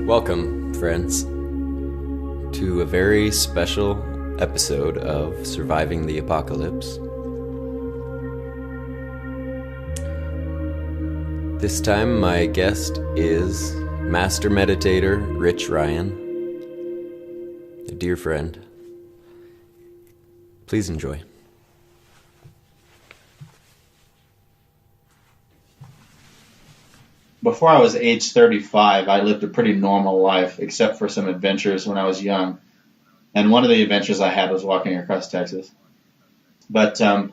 Welcome, friends, to a very special episode of Surviving the Apocalypse. This time, my guest is Master Meditator Rich Ryan, a dear friend. Please enjoy. Before I was age 35, I lived a pretty normal life, except for some adventures when I was young. And one of the adventures I had was walking across Texas. But I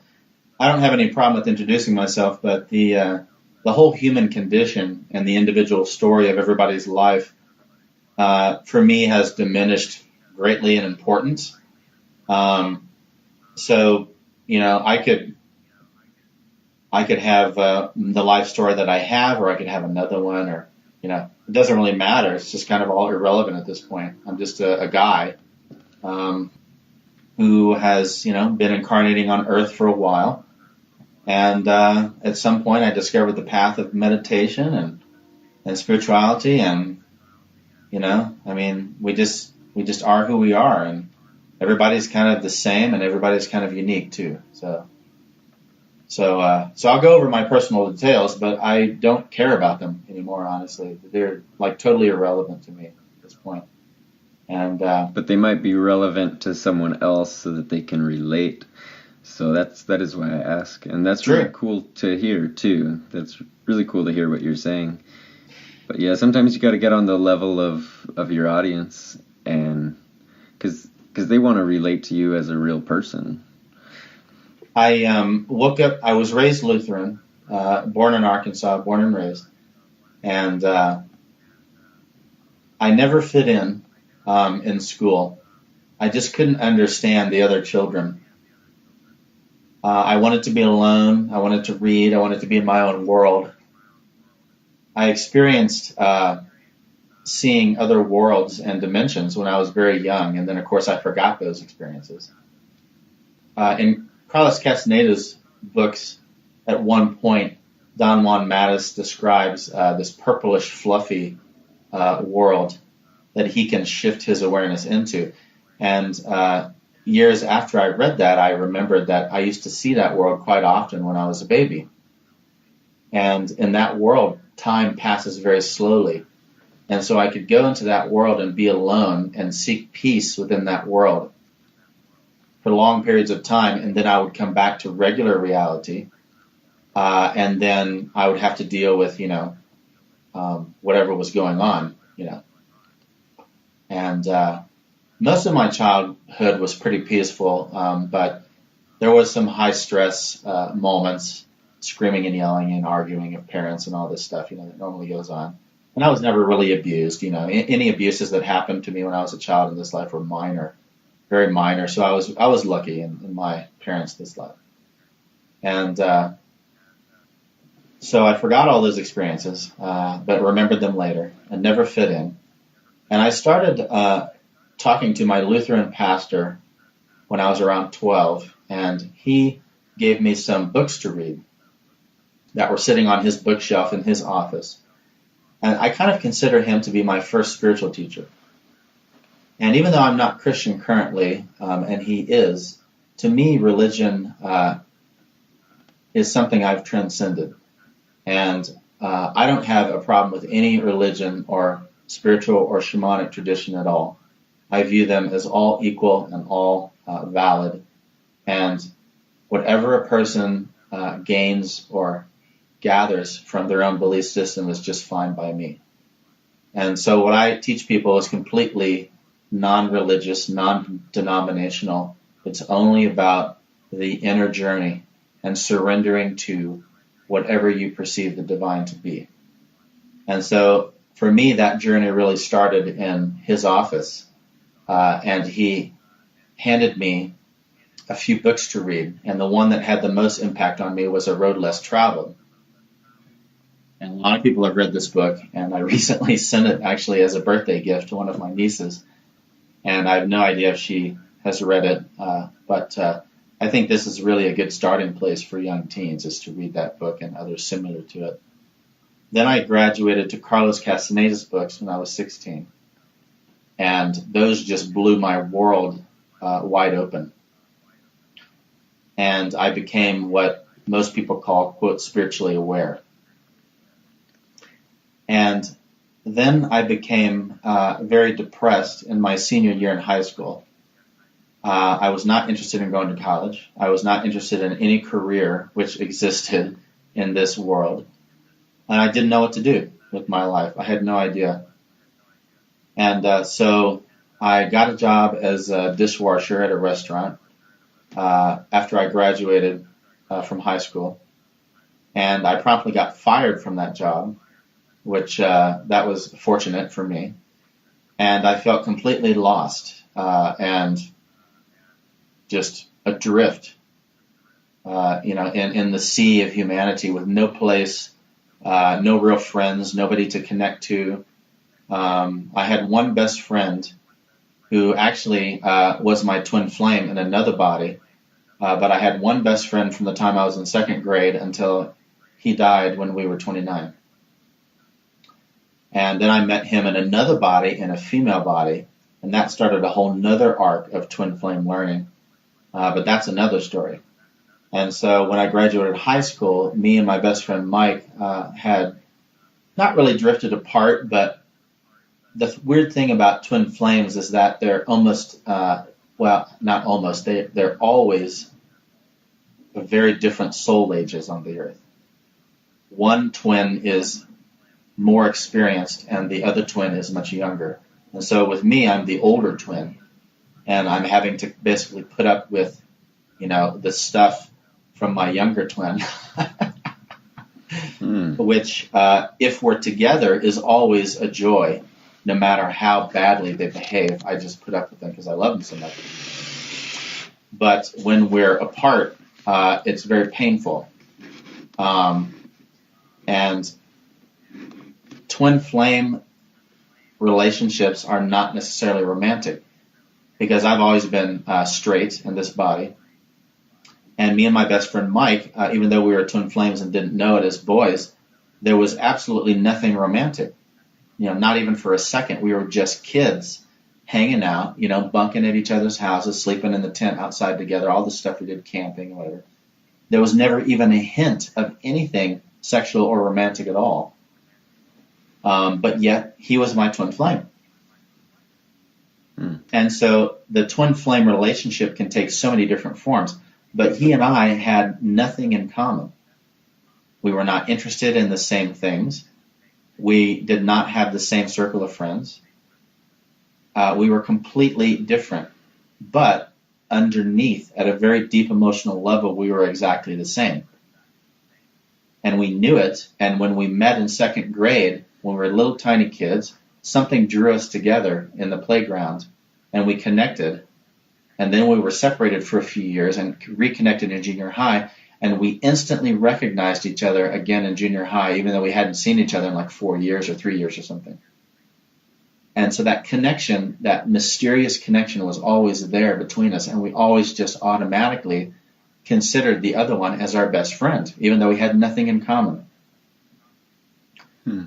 don't have any problem with introducing myself, but the whole human condition and the individual story of everybody's life, for me, has diminished greatly in importance. So, you know, I could have the life story that I have, or I could have another one, or, you know, it doesn't really matter. It's just kind of all irrelevant at this point. I'm just a guy who has, you know, been incarnating on Earth for a while. And at some point I discovered the path of meditation and spirituality, and, you know, I mean, we just are who we are, and everybody's kind of the same, and everybody's kind of unique too. So I'll go over my personal details, but I don't care about them anymore, honestly. They're like totally irrelevant to me at this point. And but they might be relevant to someone else so that they can relate. So that is why I ask. And that's really cool to hear too. That's really cool to hear what you're saying. But yeah, sometimes you got to get on the level of your audience, and because they want to relate to you as a real person. I woke up, I was raised Lutheran, born in Arkansas, born and raised, and I never fit in school. I just couldn't understand the other children. I wanted to be alone, I wanted to read, I wanted to be in my own world. I experienced seeing other worlds and dimensions when I was very young, and then of course I forgot those experiences. In Carlos Castaneda's books, at one point, Don Juan Matus describes this purplish, fluffy world that he can shift his awareness into. And years after I read that, I remembered that I used to see that world quite often when I was a baby. And in that world, time passes very slowly. And so I could go into that world and be alone and seek peace within that world for long periods of time, and then I would come back to regular reality, and then I would have to deal with, you know, whatever was going on, you know. And most of my childhood was pretty peaceful, but there was some high stress moments, screaming and yelling and arguing of parents and all this stuff, you know, that normally goes on. And I was never really abused, you know. Any abuses that happened to me when I was a child in this life were minor. Very minor, so I was lucky in my parents' this life, and so I forgot all those experiences, but remembered them later and never fit in. And I started talking to my Lutheran pastor when I was around 12, and he gave me some books to read that were sitting on his bookshelf in his office, and I kind of consider him to be my first spiritual teacher. And even though I'm not Christian currently, and he is, to me, religion is something I've transcended. And I don't have a problem with any religion or spiritual or shamanic tradition at all. I view them as all equal and all valid. And whatever a person gains or gathers from their own belief system is just fine by me. And so what I teach people is completely non-religious, non-denominational. It's only about the inner journey and surrendering to whatever you perceive the divine to be. And so for me, that journey really started in his office, and he handed me a few books to read, and the one that had the most impact on me was A Road Less Traveled. And a lot of people have read this book, and I recently sent it actually as a birthday gift to one of my nieces. And I have no idea if she has read it, but I think this is really a good starting place for young teens, is to read that book and others similar to it. Then I graduated to Carlos Castaneda's books when I was 16. And those just blew my world wide open. And I became what most people call, quote, spiritually aware. And then I became very depressed in my senior year in high school. I was not interested in going to college. I was not interested in any career which existed in this world. And I didn't know what to do with my life. I had no idea. And so I got a job as a dishwasher at a restaurant after I graduated from high school. And I promptly got fired from that job, which that was fortunate for me. And I felt completely lost and just adrift, in the sea of humanity with no place, no real friends, nobody to connect to. I had one best friend who actually was my twin flame in another body, but I had one best friend from the time I was in second grade until he died when we were 29. And then I met him in another body, in a female body, and that started a whole nother arc of twin flame learning. But that's another story. And so when I graduated high school, me and my best friend Mike had not really drifted apart, but the weird thing about twin flames is that they're almost, not almost, they're always very different soul ages on the earth. One twin is more experienced and the other twin is much younger. And so with me, I'm the older twin, and I'm having to basically put up with, the stuff from my younger twin, which, if we're together, is always a joy, no matter how badly they behave. I just put up with them because I love them so much. But when we're apart, it's very painful. And twin flame relationships are not necessarily romantic, because I've always been straight in this body. And me and my best friend Mike, even though we were twin flames and didn't know it as boys, there was absolutely nothing romantic. Not even for a second. We were just kids hanging out, bunking at each other's houses, sleeping in the tent outside together, all the stuff we did, camping, whatever. There was never even a hint of anything sexual or romantic at all. But yet, he was my twin flame. And so the twin flame relationship can take so many different forms. But he and I had nothing in common. We were not interested in the same things. We did not have the same circle of friends. We were completely different. But underneath, at a very deep emotional level, we were exactly the same. And we knew it. And when we met in second grade, when we were little tiny kids, something drew us together in the playground, and we connected. And then we were separated for a few years and reconnected in junior high, and we instantly recognized each other again in junior high, even though we hadn't seen each other in like 4 years or 3 years or something. And so that connection, that mysterious connection, was always there between us, and we always just automatically considered the other one as our best friend, even though we had nothing in common.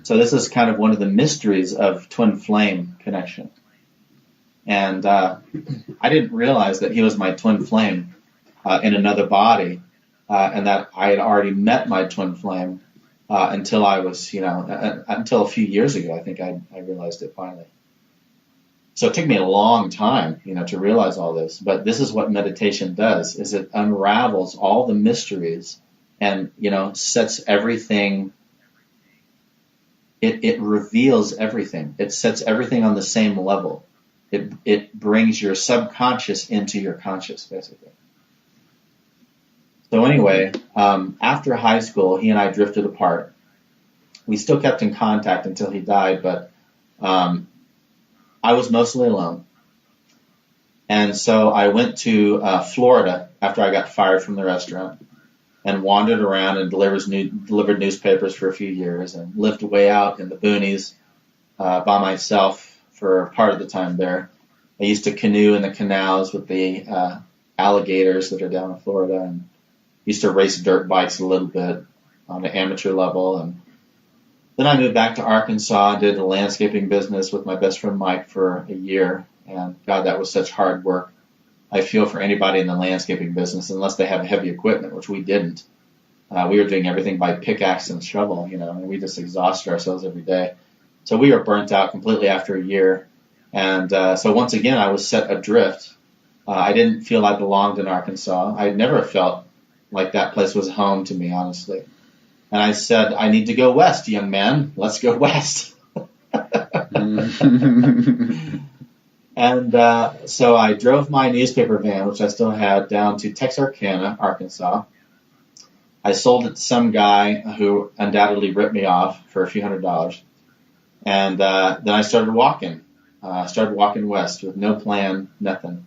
So this is kind of one of the mysteries of twin flame connection. And I didn't realize that he was my twin flame in another body, and that I had already met my twin flame until I was, until a few years ago. I think I realized it finally. So it took me a long time, to realize all this. But this is what meditation does: is it unravels all the mysteries and, sets everything. It reveals everything. It sets everything on the same level. It brings your subconscious into your conscious, basically. So anyway, after high school, he and I drifted apart. We still kept in contact until he died, but I was mostly alone. And so I went to Florida after I got fired from the restaurant, and wandered around and delivered newspapers for a few years, and lived way out in the boonies by myself for part of the time there. I used to canoe in the canals with the alligators that are down in Florida, and used to race dirt bikes a little bit on the amateur level. And Then I moved back to Arkansas and did the landscaping business with my best friend Mike for a year. And God, that was such hard work. I feel for anybody in the landscaping business, unless they have heavy equipment, which we didn't. We were doing everything by pickaxe and shovel, and we just exhausted ourselves every day. So we were burnt out completely after a year. And so once again, I was set adrift. I didn't feel I belonged in Arkansas. I had never felt like that place was home to me, honestly. And I said, I need to go west, young man. Let's go west. And so I drove my newspaper van, which I still had, down to Texarkana, Arkansas. I sold it to some guy who undoubtedly ripped me off for a few $100s. And then I started walking. West with no plan, nothing.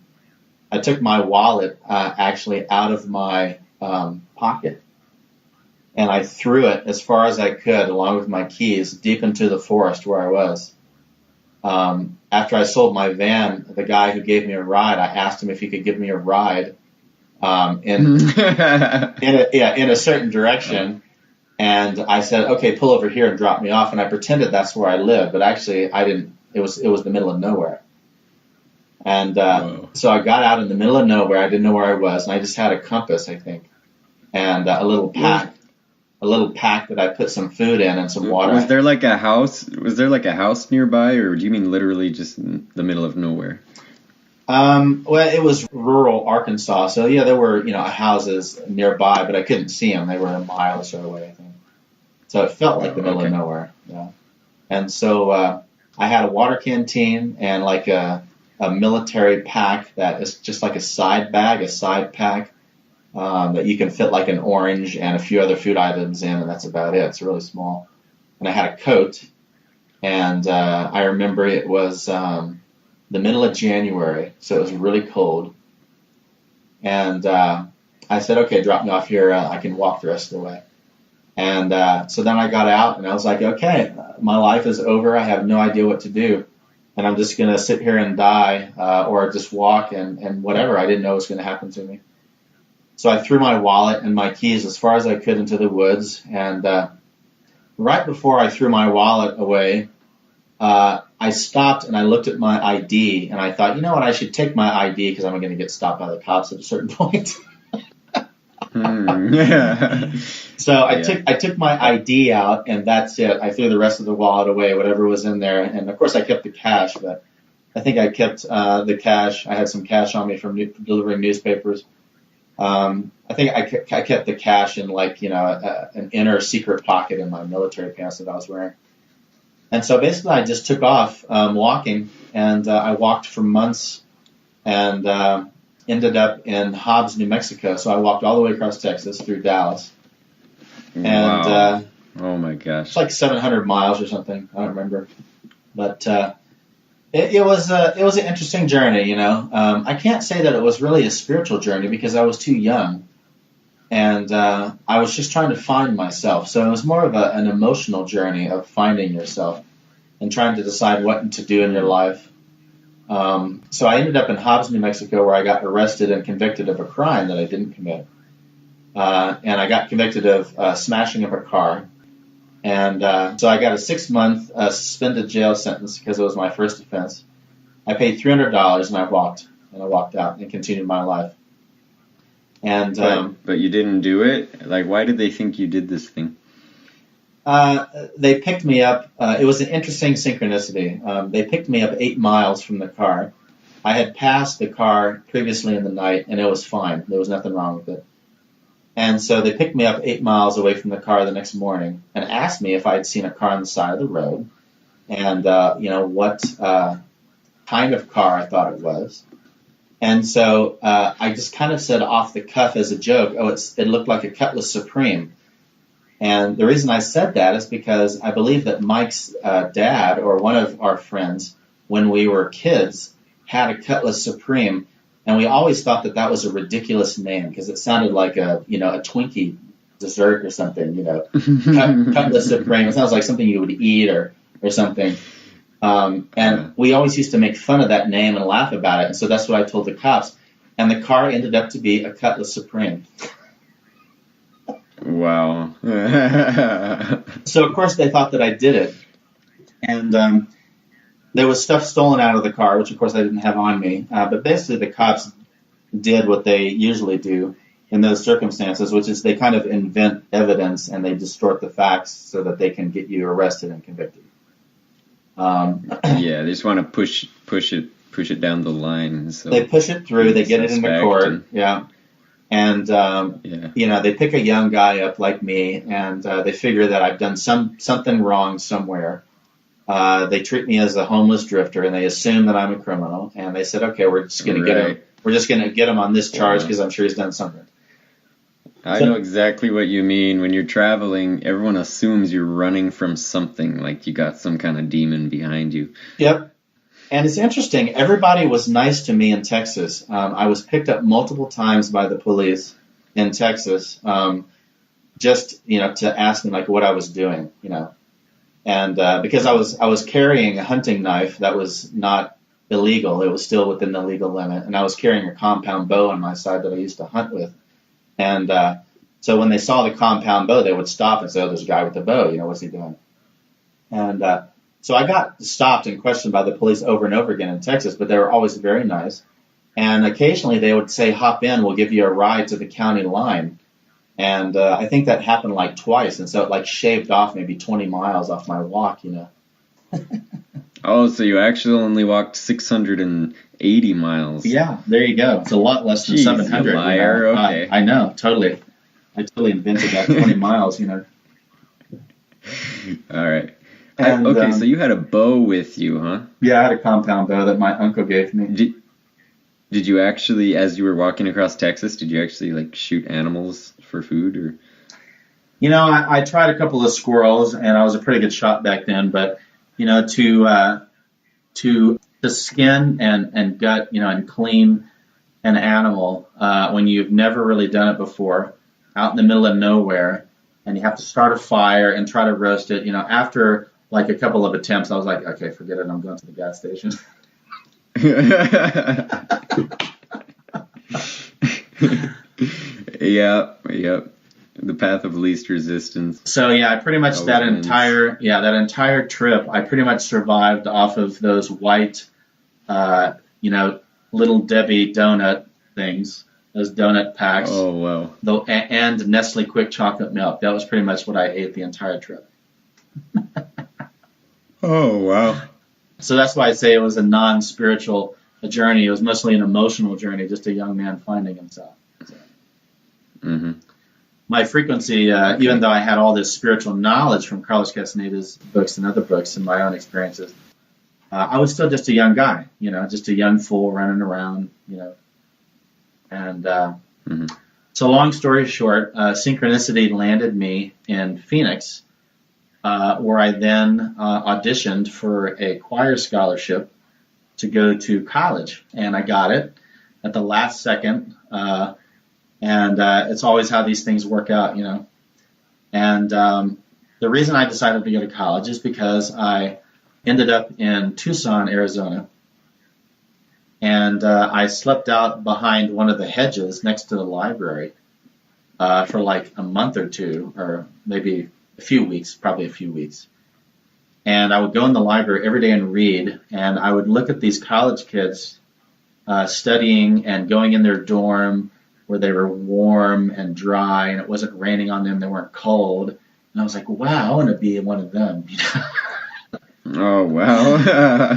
I took my wallet actually out of my pocket, and I threw it as far as I could, along with my keys, deep into the forest where I was. After I sold my van, the guy who gave me a ride, I asked him if he could give me a ride in a certain direction. And I said, okay, pull over here and drop me off. And I pretended that's where I lived, but actually I didn't. It was the middle of nowhere. And so I got out in the middle of nowhere. I didn't know where I was, and I just had a compass, I think, and a little pack that I put some food in and some water. Was there like a house? Was there like a house nearby, or do you mean literally just in the middle of nowhere? Well, it was rural Arkansas, so yeah, there were houses nearby, but I couldn't see them. They were a mile or so away, I think. So it felt like the middle of nowhere. Yeah. And so I had a water canteen and like a military pack that is just like a side pack that you can fit like an orange and a few other food items in, and that's about it. It's really small. And I had a coat, and I remember it was the middle of January, so it was really cold. And I said, okay, drop me off here. I can walk the rest of the way. And so then I got out, and I was like, okay, my life is over. I have no idea what to do. And I'm just going to sit here and die or just walk and whatever. I didn't know was going to happen to me. So I threw my wallet and my keys as far as I could into the woods. And right before I threw my wallet away, I stopped and I looked at my ID. And I thought, you know what, I should take my ID because I'm going to get stopped by the cops at a certain point. Yeah. So I took my ID out, and that's it. I threw the rest of the wallet away, whatever was in there. And, of course, I kept the cash, but I think I kept the cash. I had some cash on me from delivering newspapers. I think I kept the cash in, like, an inner secret pocket in my military pants that I was wearing. And so basically I just took off walking, and I walked for months and ended up in Hobbs, New Mexico. So I walked all the way across Texas through Dallas. And wow. Oh my gosh. It's like 700 miles or something. I don't remember. But it was an interesting journey, I can't say that it was really a spiritual journey because I was too young. And I was just trying to find myself. So it was more of an emotional journey of finding yourself and trying to decide what to do in your life. So I ended up in Hobbs, New Mexico, where I got arrested and convicted of a crime that I didn't commit. And I got convicted of smashing up a car. And so I got a 6-month suspended jail sentence because it was my first offense. I paid $300 and I walked out and continued my life. And but you didn't do it? Like, why did they think you did this thing? They picked me up. It was an interesting synchronicity. They picked me up 8 miles from the car. I had passed the car previously in the night, and it was fine. There was nothing wrong with it. And so they picked me up 8 miles away from the car the next morning and asked me if I had seen a car on the side of the road and, what kind of car I thought it was. And so I just kind of said off the cuff as a joke, it looked like a Cutlass Supreme. And the reason I said that is because I believe that Mike's dad or one of our friends, when we were kids, had a Cutlass Supreme. And we always thought that was a ridiculous name because it sounded like a Twinkie dessert or something, Cutlass Supreme. It sounds like something you would eat or something. And we always used to make fun of that name and laugh about it. And so that's what I told the cops. And the car ended up to be a Cutlass Supreme. Wow. So, of course, they thought that I did it. And there was stuff stolen out of the car, which, of course, I didn't have on me. But basically, the cops did what they usually do in those circumstances, which is they kind of invent evidence and they distort the facts so that they can get you arrested and convicted. Yeah, they just want to push it down the line. So they push it through. They get it into court. And they pick a young guy up like me, and they figure that I've done something wrong somewhere. They treat me as a homeless drifter, and they assume that I'm a criminal. And they said, "Okay, we're just going to get him. We're just going to get him on this charge because I'm sure he's done something." I know exactly what you mean. When you're traveling, everyone assumes you're running from something, like you got some kind of demon behind you. Yep. And it's interesting. Everybody was nice to me in Texas. I was picked up multiple times by the police in Texas, just to ask me like what I was doing, and because I was carrying a hunting knife that was not illegal. It was still within the legal limit, and I was carrying a compound bow on my side that I used to hunt with. And so when they saw the compound bow, they would stop and say, "Oh, there's a guy with the bow. What's he doing?" And so I got stopped and questioned by the police over and over again in Texas, but they were always very nice. And occasionally they would say, "Hop in, we'll give you a ride to the county line." And I think that happened like twice, and so it like shaved off maybe 20 miles off my walk, Oh, so you actually only walked 680 miles. Yeah, there you go. It's a lot less than 700. You liar. Okay. I know, totally. I totally invented that 20 miles, All right. And, so you had a bow with you, huh? Yeah, I had a compound bow that my uncle gave me. Did you actually, as you were walking across Texas, did you actually like shoot animals for food, or? I tried a couple of squirrels, and I was a pretty good shot back then, but to skin and gut, and clean an animal when you've never really done it before, out in the middle of nowhere, and you have to start a fire and try to roast it. After like a couple of attempts, I was like, okay, forget it. I'm going to the gas station. Yep. The path of least resistance. So yeah, I pretty much that entire trip, I pretty much survived off of those white, Little Debbie donut things, those donut packs. Oh wow. And Nestle Quick Chocolate Milk. That was pretty much what I ate the entire trip. Oh wow. So that's why I say it was a non-spiritual journey. It was mostly an emotional journey, just a young man finding himself. So. Mm-hmm. My frequency, even though I had all this spiritual knowledge from Carlos Castaneda's books and other books and my own experiences, I was still just a young guy, just a young fool running around, And so long story short, synchronicity landed me in Phoenix, where I then auditioned for a choir scholarship to go to college. And I got it at the last second. And it's always how these things work out, And the reason I decided to go to college is because I ended up in Tucson, Arizona. And I slept out behind one of the hedges next to the library for like a month or two, or maybe probably a few weeks. And I would go in the library every day and read, and I would look at these college kids studying and going in their dorm, where they were warm and dry, and it wasn't raining on them. They weren't cold. And I was like, wow, I want to be one of them. Oh wow!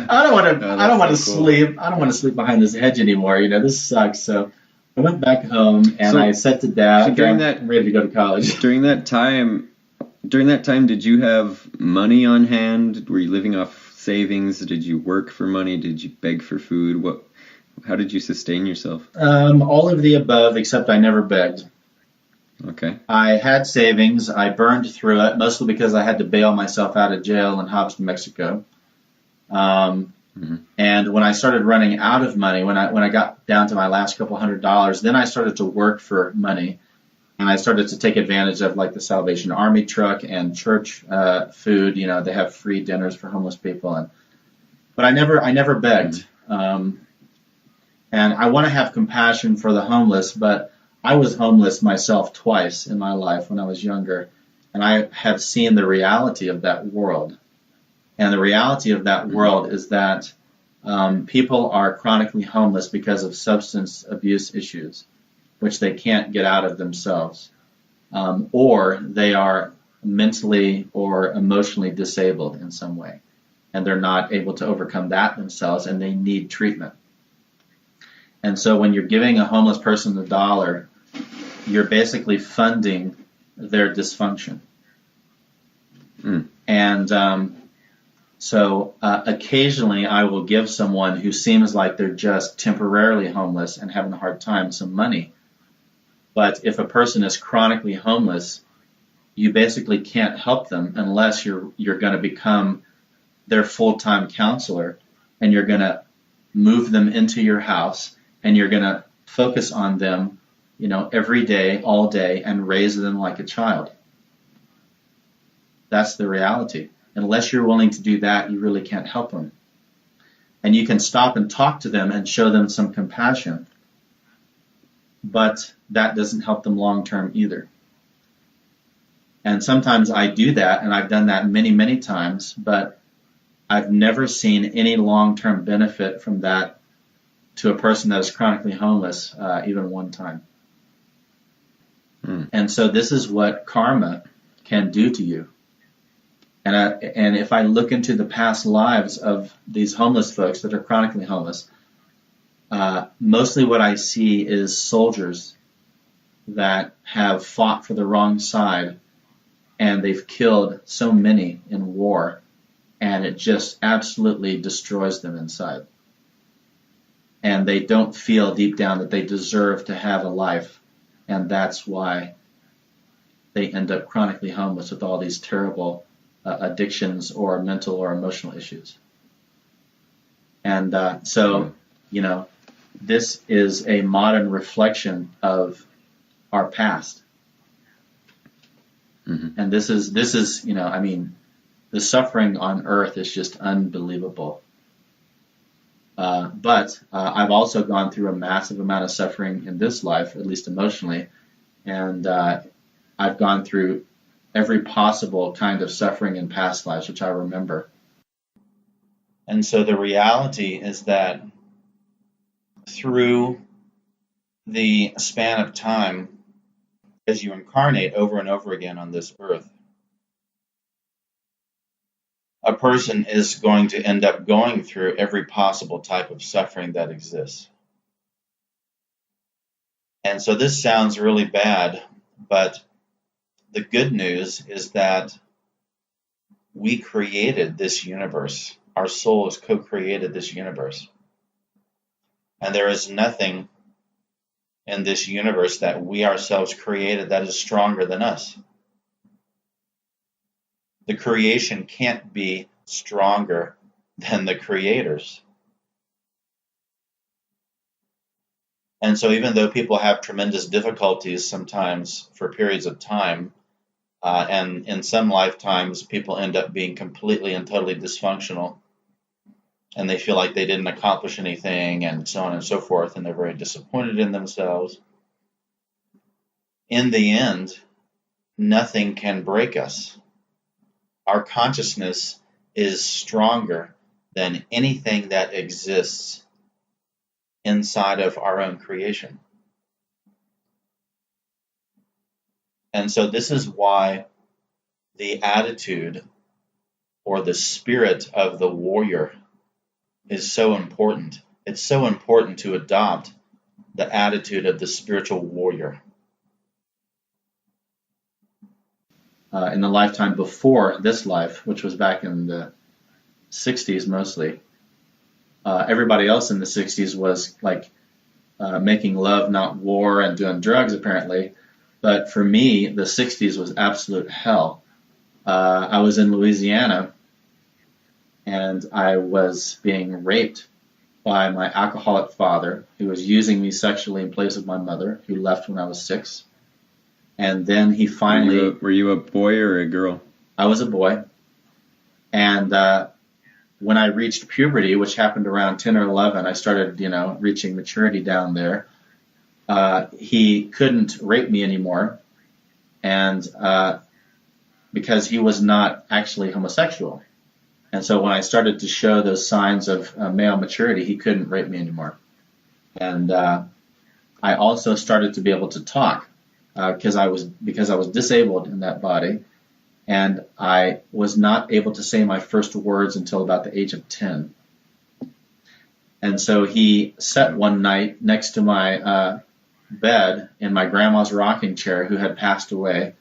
I don't want to sleep. I don't want to sleep behind this hedge anymore. This sucks. So I went back home and I said to Dad, I'm ready to go to college. During that time, did you have money on hand? Were you living off savings? Did you work for money? Did you beg for food? How did you sustain yourself? All of the above, except I never begged. Okay. I had savings. I burned through it, mostly because I had to bail myself out of jail in Hobbs, New Mexico. And when I started running out of money, when I got down to my last couple $100s, then I started to work for money. And I started to take advantage of like the Salvation Army truck and church food. They have free dinners for homeless people. But I never begged. And I want to have compassion for the homeless, but I was homeless myself twice in my life when I was younger, and I have seen the reality of that world. And the reality of that world is that people are chronically homeless because of substance abuse issues, which they can't get out of themselves, or they are mentally or emotionally disabled in some way, and they're not able to overcome that themselves, and they need treatment. And so when you're giving a homeless person $1, you're basically funding their dysfunction. And so occasionally I will give someone who seems like they're just temporarily homeless and having a hard time some money. But if a person is chronically homeless, you basically can't help them unless you're going to become their full-time counselor, and you're going to move them into your house, and you're going to focus on them, every day, all day, and raise them like a child. That's the reality. Unless you're willing to do that, you really can't help them. And you can stop and talk to them and show them some compassion, but that doesn't help them long term either. And sometimes I do that, and I've done that many, many times, but I've never seen any long-term benefit from that to a person that is chronically homeless, even one time. And so this is what karma can do to you. And if I look into the past lives of these homeless folks that are chronically homeless, mostly what I see is soldiers that have fought for the wrong side, and they've killed so many in war, and it just absolutely destroys them inside. And they don't feel deep down that they deserve to have a life, and that's why they end up chronically homeless with all these terrible addictions or mental or emotional issues. And so, this is a modern reflection of our past. And this is, the suffering on earth is just unbelievable. But I've also gone through a massive amount of suffering in this life, at least emotionally, and I've gone through every possible kind of suffering in past lives, which I remember. And so the reality is that through the span of time, as you incarnate over and over again on this earth, a person is going to end up going through every possible type of suffering that exists. And so this sounds really bad, but the good news is that we created this universe. Our soul has co-created this universe. And there is nothing in this universe that we ourselves created that is stronger than us. The creation can't be stronger than the creators. And so even though people have tremendous difficulties sometimes for periods of time, and in some lifetimes people end up being completely and totally dysfunctional, and they feel like they didn't accomplish anything, and so on and so forth, and they're very disappointed in themselves. In the end, nothing can break us. Our consciousness is stronger than anything that exists inside of our own creation. And so this is why the attitude or the spirit of the warrior is so important. It's so important to adopt the attitude of the spiritual warrior. In the lifetime before this life, which was back in the 60s mostly, everybody else in the 60s was like making love, not war, and doing drugs apparently. But for me, the 60s was absolute hell. I was in Louisiana, and I was being raped by my alcoholic father, who was using me sexually in place of my mother, who left when I was 6. And then he finally... Were you a boy or a girl? I was a boy. And when I reached puberty, which happened around 10 or 11, I started, reaching maturity down there. he couldn't rape me anymore, and because he was not actually homosexual. And so when I started to show those signs of male maturity, he couldn't rape me anymore. And I also started to be able to talk because I was disabled in that body, and I was not able to say my first words until about the age of 10. And so he sat one night next to my bed in my grandma's rocking chair, who had passed away,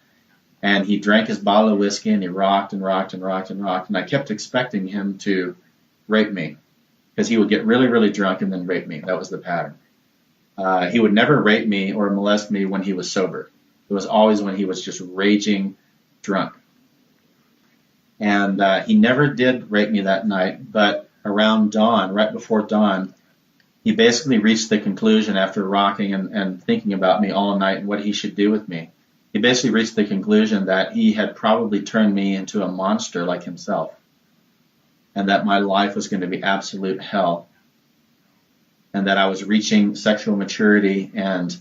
and he drank his bottle of whiskey, and he rocked and rocked and rocked and rocked, and I kept expecting him to rape me, because he would get really, really drunk and then rape me. That was the pattern. He would never rape me or molest me when he was sober. It was always when he was just raging drunk. And he never did rape me that night, but around dawn, right before dawn, he basically reached the conclusion, after rocking and thinking about me all night and what he should do with me, he basically reached the conclusion that he had probably turned me into a monster like himself, and that my life was going to be absolute hell, and that I was reaching sexual maturity and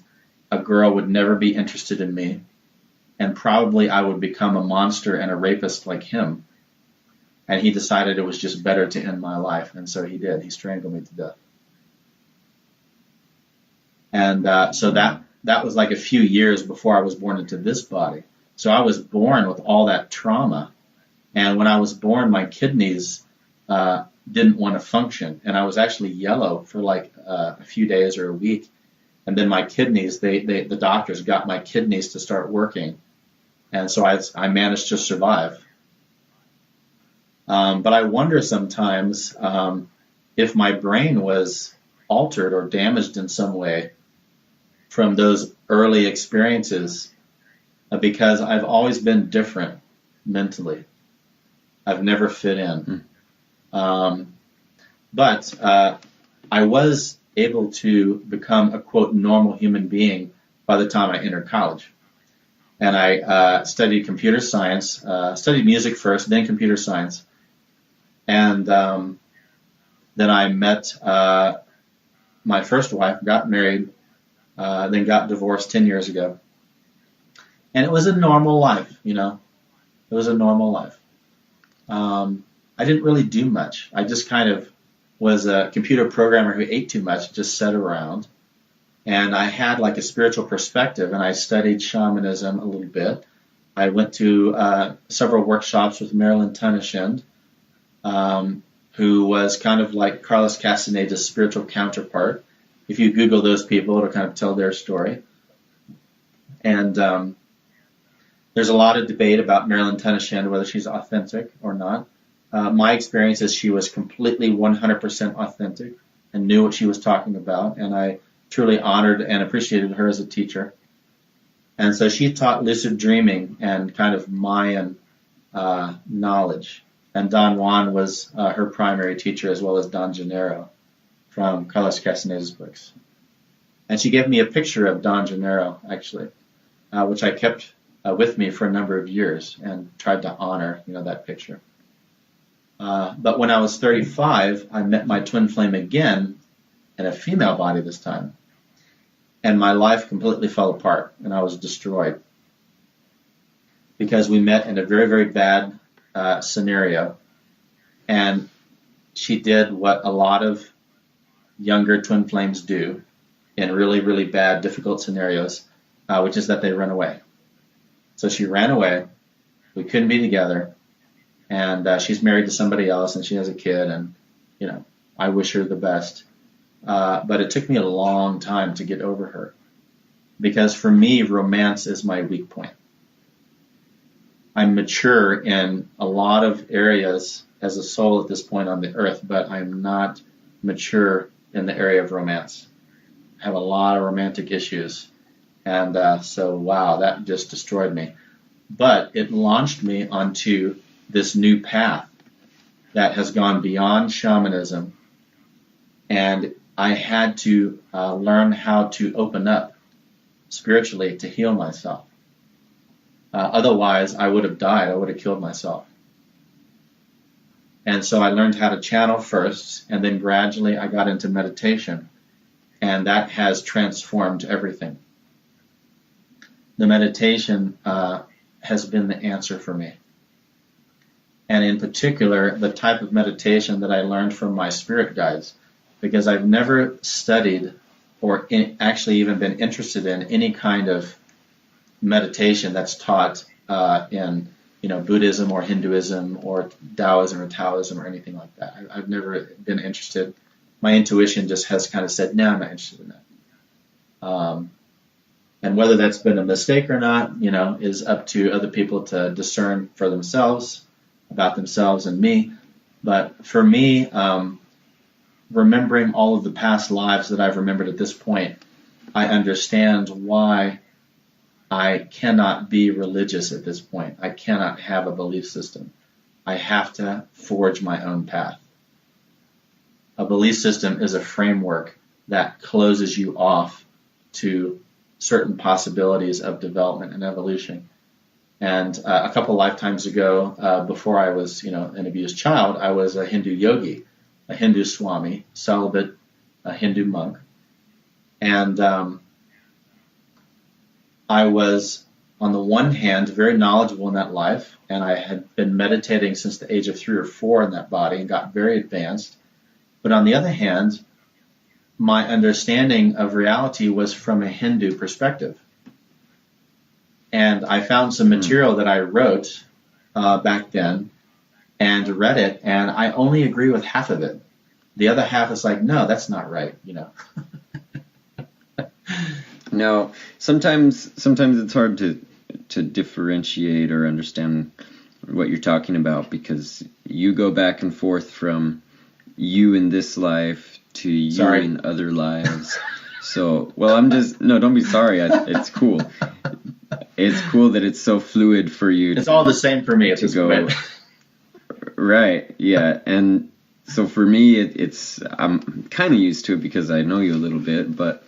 a girl would never be interested in me, and probably I would become a monster and a rapist like him. And he decided it was just better to end my life, and so he did. He strangled me to death. And so that was like a few years before I was born into this body. So I was born with all that trauma, and when I was born, my kidneys didn't want to function, and I was actually yellow for like a few days or a week, and then my kidneys, the doctors got my kidneys to start working, and so I managed to survive. But I wonder sometimes if my brain was altered or damaged in some way from those early experiences, because I've always been different mentally. I've never fit in. But I was able to become a, quote, normal human being by the time I entered college. And I studied computer science, studied music first, then computer science. And then I met my first wife, got married, then got divorced 10 years ago. And it was a normal life, you know. It was a normal life. I didn't really do much. I just kind of was a computer programmer who ate too much, just sat around. And I had like a spiritual perspective, and I studied shamanism a little bit. I went to several workshops with Marilyn Tunishend, who was kind of like Carlos Castaneda's spiritual counterpart. If you Google those people, it'll kind of tell their story. And there's a lot of debate about Marilyn Tunishend, whether she's authentic or not. My experience is she was completely 100% authentic and knew what she was talking about, and I truly honored and appreciated her as a teacher. And so she taught lucid dreaming and kind of Mayan knowledge. And Don Juan was her primary teacher, as well as Don Gennaro from Carlos Castaneda's books. And she gave me a picture of Don Gennaro, actually, which I kept with me for a number of years and tried to honor, that picture. But when I was 35, I met my twin flame again in a female body this time. And my life completely fell apart, and I was destroyed. Because we met in a very, very bad scenario. And she did what a lot of younger twin flames do in really, really bad, difficult scenarios, which is that they run away. So she ran away. We couldn't be together. And she's married to somebody else, and she has a kid, and, I wish her the best. But it took me a long time to get over her. Because for me, romance is my weak point. I'm mature in a lot of areas as a soul at this point on the earth, but I'm not mature in the area of romance. I have a lot of romantic issues. And so, wow, that just destroyed me. But it launched me onto this new path that has gone beyond shamanism. And I had to learn how to open up spiritually to heal myself. Otherwise, I would have died. I would have killed myself. And so I learned how to channel first, and then gradually I got into meditation. and that has transformed everything. The meditation has been the answer for me. And in particular, the type of meditation that I learned from my spirit guides, because I've never studied or actually even been interested in any kind of meditation that's taught in Buddhism or Hinduism or Taoism or Taoism or anything like that. I've never been interested. My intuition just has kind of said, no, I'm not interested in that. And whether that's been a mistake or not, is up to other people to discern for themselves, about themselves and me. But for me, remembering all of the past lives that I've remembered at this point, I understand why I cannot be religious at this point. I cannot have a belief system. I have to forge my own path. A belief system is a framework that closes you off to certain possibilities of development and evolution. And a couple lifetimes ago, before I was, an abused child, I was a Hindu yogi, a Hindu swami, celibate, a Hindu monk. And I was, on the one hand, very knowledgeable in that life, and I had been meditating since the age of 3 or 4 in that body and got very advanced. But on the other hand, my understanding of reality was from a Hindu perspective. And I found some material that I wrote back then and read it, and I only agree with half of it. The other half is like, no, that's not right, No, sometimes it's hard to differentiate or understand what you're talking about, because you go back and forth from you in this life to you in other lives. So, don't be sorry. It's cool. It's cool that it's so fluid for you. It's all the same for me at this point. Right, yeah. And so for me, I'm kind of used to it because I know you a little bit, but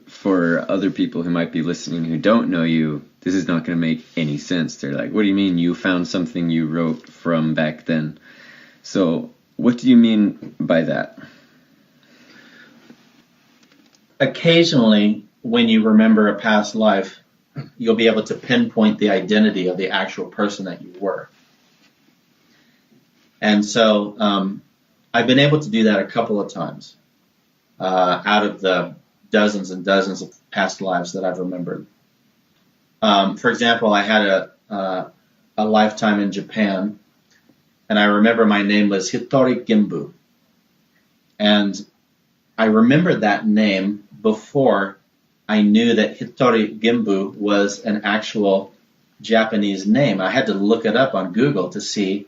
for other people who might be listening who don't know you, this is not going to make any sense. They're like, what do you mean you found something you wrote from back then? So what do you mean by that? Occasionally, when you remember a past life, you'll be able to pinpoint the identity of the actual person that you were. And so I've been able to do that a couple of times out of the dozens and dozens of past lives that I've remembered. For example, I had a lifetime in Japan, and I remember my name was Hitori Gimbu. And I remembered that name before I knew that Hitori Gimbu was an actual Japanese name. I had to look it up on Google to see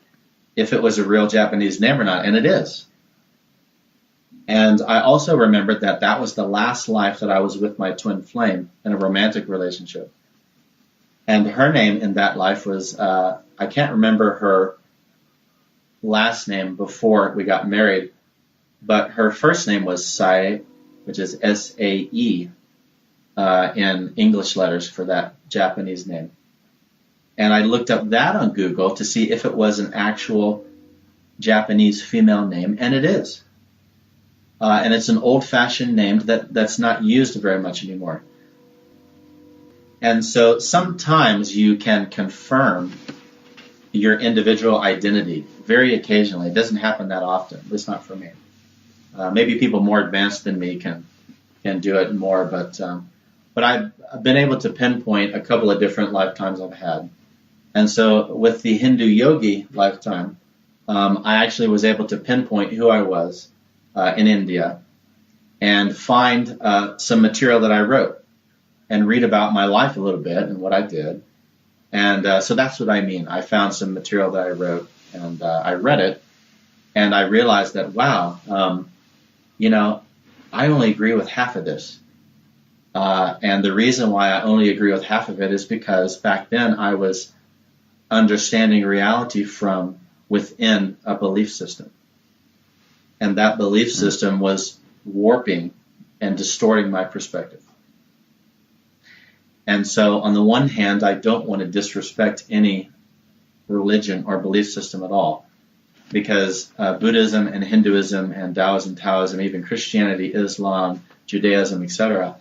if it was a real Japanese name or not, and it is. And I also remembered that that was the last life that I was with my twin flame in a romantic relationship. And her name in that life was, I can't remember her last name before we got married, but her first name was Sai, which is S-A-E in English letters for that Japanese name. And I looked up that on Google to see if it was an actual Japanese female name, and it is. And it's an old-fashioned name that's not used very much anymore. And so sometimes you can confirm your individual identity very occasionally. It doesn't happen that often, at least not for me. Maybe people more advanced than me can do it more, but I've been able to pinpoint a couple of different lifetimes I've had. And so with the Hindu yogi lifetime, I actually was able to pinpoint who I was in India and find some material that I wrote and read about my life a little bit and what I did. And so that's what I mean. I found some material that I wrote, and I read it, and I realized that, wow, I only agree with half of this. And the reason why I only agree with half of it is because back then I was understanding reality from within a belief system. And that belief system was warping and distorting my perspective. And so on the one hand, I don't want to disrespect any religion or belief system at all, because Buddhism and Hinduism and Taoism, even Christianity, Islam, Judaism, etc.,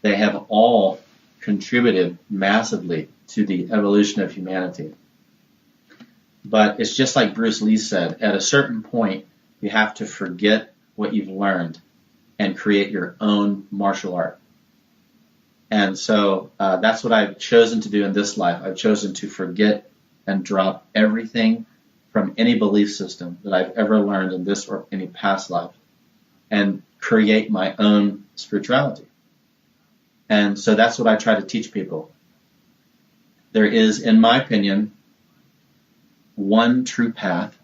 they have all contributed massively to the evolution of humanity. But it's just like Bruce Lee said, at a certain point, you have to forget what you've learned and create your own martial art. And so that's what I've chosen to do in this life. I've chosen to forget and drop everything from any belief system that I've ever learned in this or any past life and create my own spirituality. And so that's what I try to teach people. There is, in my opinion, one true path,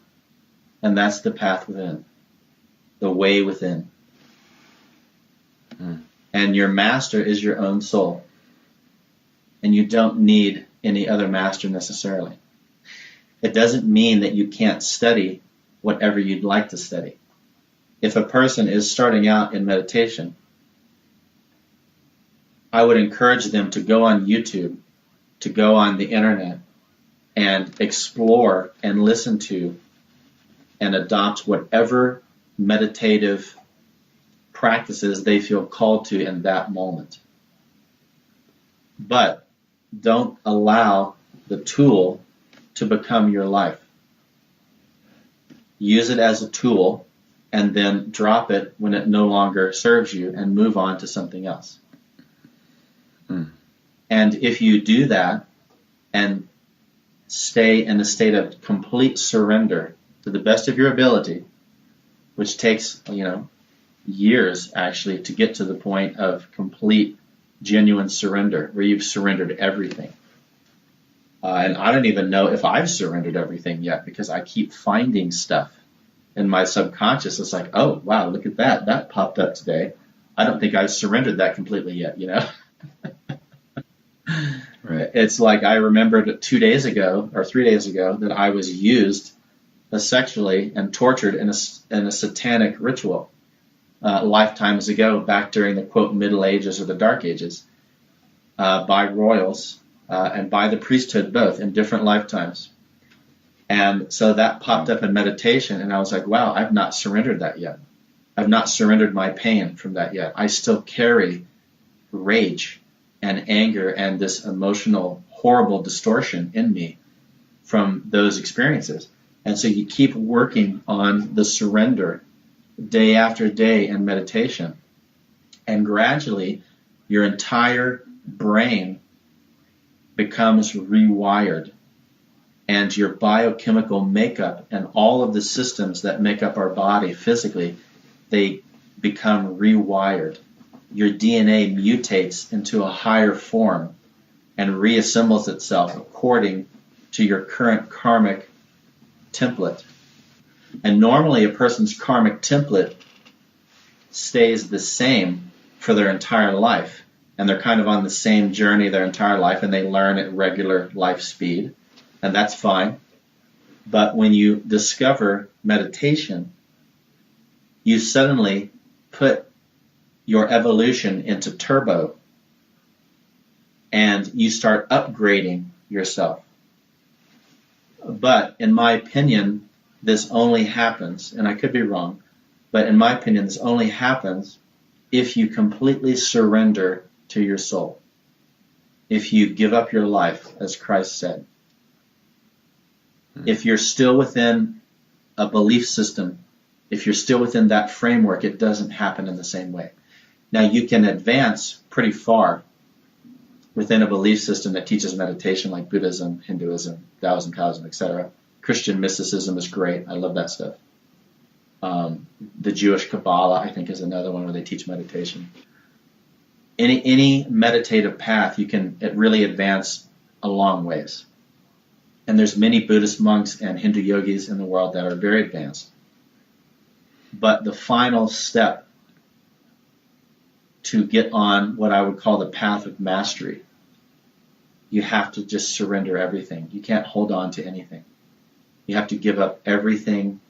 and that's the path within, the way within. And your master is your own soul. And you don't need any other master necessarily. It doesn't mean that you can't study whatever you'd like to study. If a person is starting out in meditation, I would encourage them to go on YouTube, to go on the internet, and explore and listen to and adopt whatever meditative practices they feel called to in that moment. But don't allow the tool to become your life. Use it as a tool and then drop it when it no longer serves you and move on to something else. And if you do that and stay in a state of complete surrender to the best of your ability, which takes, years actually to get to the point of complete, genuine surrender, where you've surrendered everything. And I don't even know if I've surrendered everything yet, because I keep finding stuff in my subconscious. It's like, oh, wow, look at that. That popped up today. I don't think I've surrendered that completely yet, Right. It's like I remembered 2 days ago or 3 days ago that I was used sexually and tortured in a satanic ritual lifetimes ago, back during the, quote, Middle Ages or the Dark Ages, by royals and by the priesthood, both in different lifetimes. And so that popped up in meditation, and I was like, wow, I've not surrendered that yet. I've not surrendered my pain from that yet. I still carry rage and anger and this emotional, horrible distortion in me from those experiences. And so you keep working on the surrender day after day in meditation. And gradually, your entire brain becomes rewired. And your biochemical makeup and all of the systems that make up our body physically, they become rewired. Your DNA mutates into a higher form and reassembles itself according to your current karmic template. And normally a person's karmic template stays the same for their entire life. And they're kind of on the same journey their entire life, and they learn at regular life speed. And that's fine. But when you discover meditation, you suddenly put your evolution into turbo, and you start upgrading yourself. But in my opinion, this only happens, and I could be wrong, but in my opinion, this only happens if you completely surrender to your soul. If you give up your life, as Christ said. If you're still within a belief system, if you're still within that framework, it doesn't happen in the same way. Now, you can advance pretty far within a belief system that teaches meditation, like Buddhism, Hinduism, Taoism, etc. Christian mysticism is great. I love that stuff. The Jewish Kabbalah, I think, is another one where they teach meditation. Any meditative path, it really advance a long ways. And there's many Buddhist monks and Hindu yogis in the world that are very advanced. But the final step to get on what I would call the path of mastery, you have to just surrender everything. You can't hold on to anything. You have to give up everything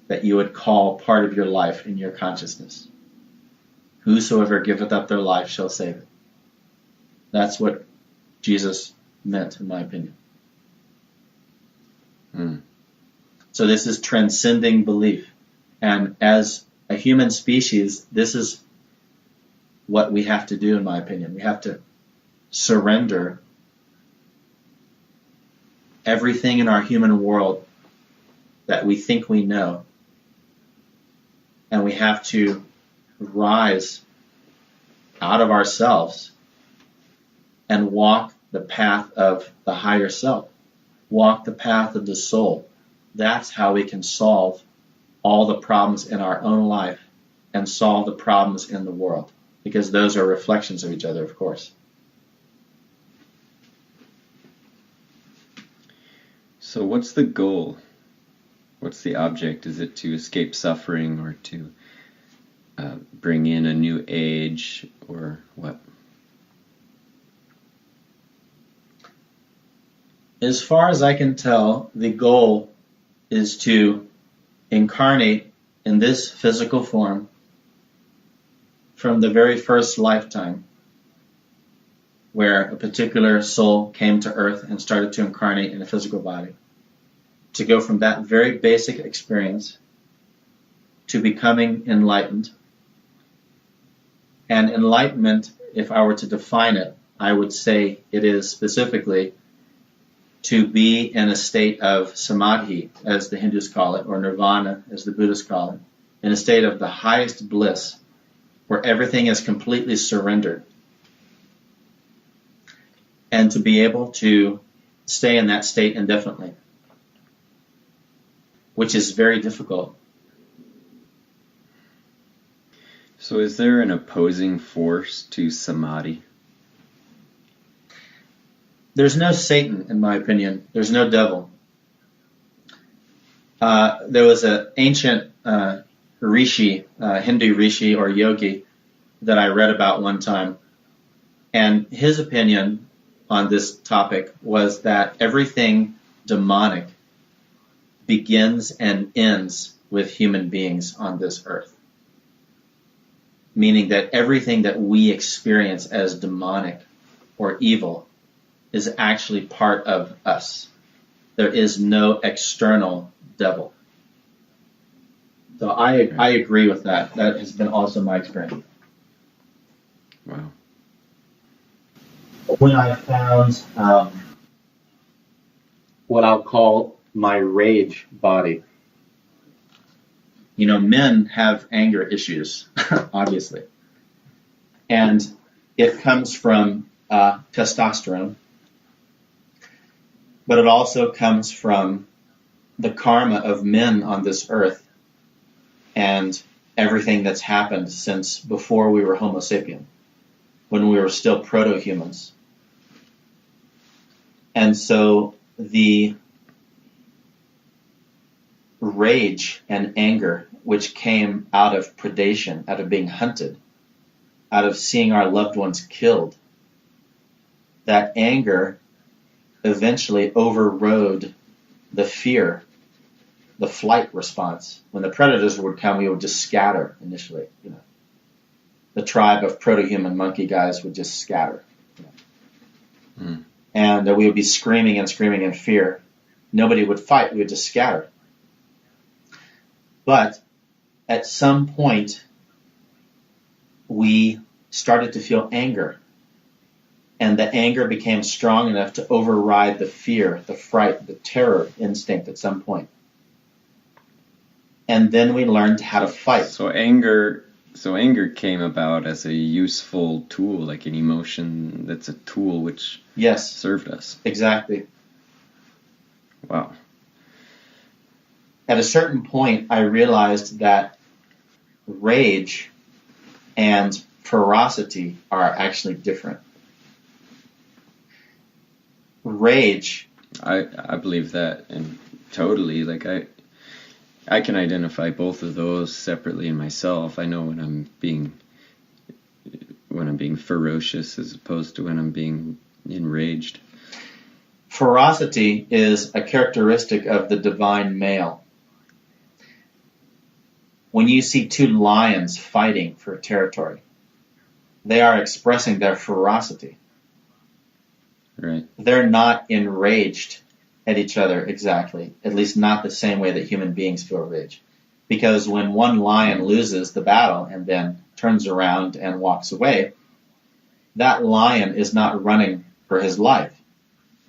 that you would call part of your life in your consciousness. Whosoever giveth up their life shall save it. That's what Jesus meant, in my opinion. So this is transcending belief. And as a human species, this is what we have to do, in my opinion. We have to surrender everything in our human world that we think we know, and we have to rise out of ourselves and walk the path of the higher self, walk the path of the soul. That's how we can solve all the problems in our own life and solve the problems in the world, because those are reflections of each other, of course. So what's the goal? What's the object? Is it to escape suffering, or to bring in a new age, or what? As far as I can tell, the goal is to incarnate in this physical form from the very first lifetime, where a particular soul came to earth and started to incarnate in a physical body, to go from that very basic experience to becoming enlightened. And enlightenment, if I were to define it, I would say it is specifically to be in a state of samadhi, as the Hindus call it, or nirvana, as the Buddhists call it, in a state of the highest bliss, where everything is completely surrendered. And to be able to stay in that state indefinitely, which is very difficult. So is there an opposing force to samadhi? There's no Satan, in my opinion. There's no devil. There was an ancient rishi, Hindu rishi or yogi, that I read about one time. And his opinion on this topic was that everything demonic begins and ends with human beings on this earth. Meaning that everything that we experience as demonic or evil is actually part of us. There is no external devil. So I agree with that. That has been also my experience. Wow. When I found what I'll call my rage body. You know, men have anger issues, obviously. And it comes from testosterone. But it also comes from the karma of men on this earth and everything that's happened since before we were Homo sapien, when we were still proto-humans. And so the rage and anger which came out of predation, out of being hunted, out of seeing our loved ones killed, that anger eventually overrode the fear, the flight response. When the predators would come, we would just scatter initially. You know, the tribe of proto-human monkey guys would just scatter. You know. And we would be screaming and screaming in fear. Nobody would fight. We would just scatter. But at some point, we started to feel anger. And the anger became strong enough to override the fear, the fright, the terror instinct at some point. And then we learned how to fight. So anger came about as a useful tool, like an emotion that's a tool which served us. Exactly. Wow. At a certain point, I realized that rage and ferocity are actually different. Rage. I believe that, and totally, like I can identify both of those separately in myself. I know when I'm being ferocious as opposed to when I'm being enraged. Ferocity is a characteristic of the divine male. When you see two lions fighting for territory, they are expressing their ferocity. Right. They're not enraged at each other exactly, at least not the same way that human beings feel rage. Because when one lion loses the battle and then turns around and walks away, that lion is not running for his life,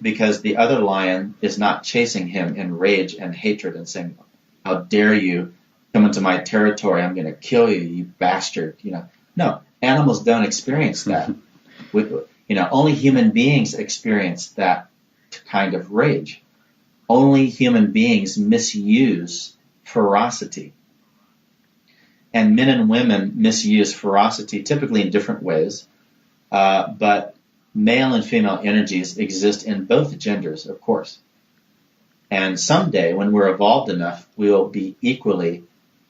because the other lion is not chasing him in rage and hatred and saying, "How dare you come into my territory? I'm going to kill you, you bastard." No, animals don't experience that. Only human beings experience that kind of rage. Only human beings misuse ferocity. And men and women misuse ferocity, typically in different ways, but male and female energies exist in both genders, of course. And someday, when we're evolved enough, we will be equally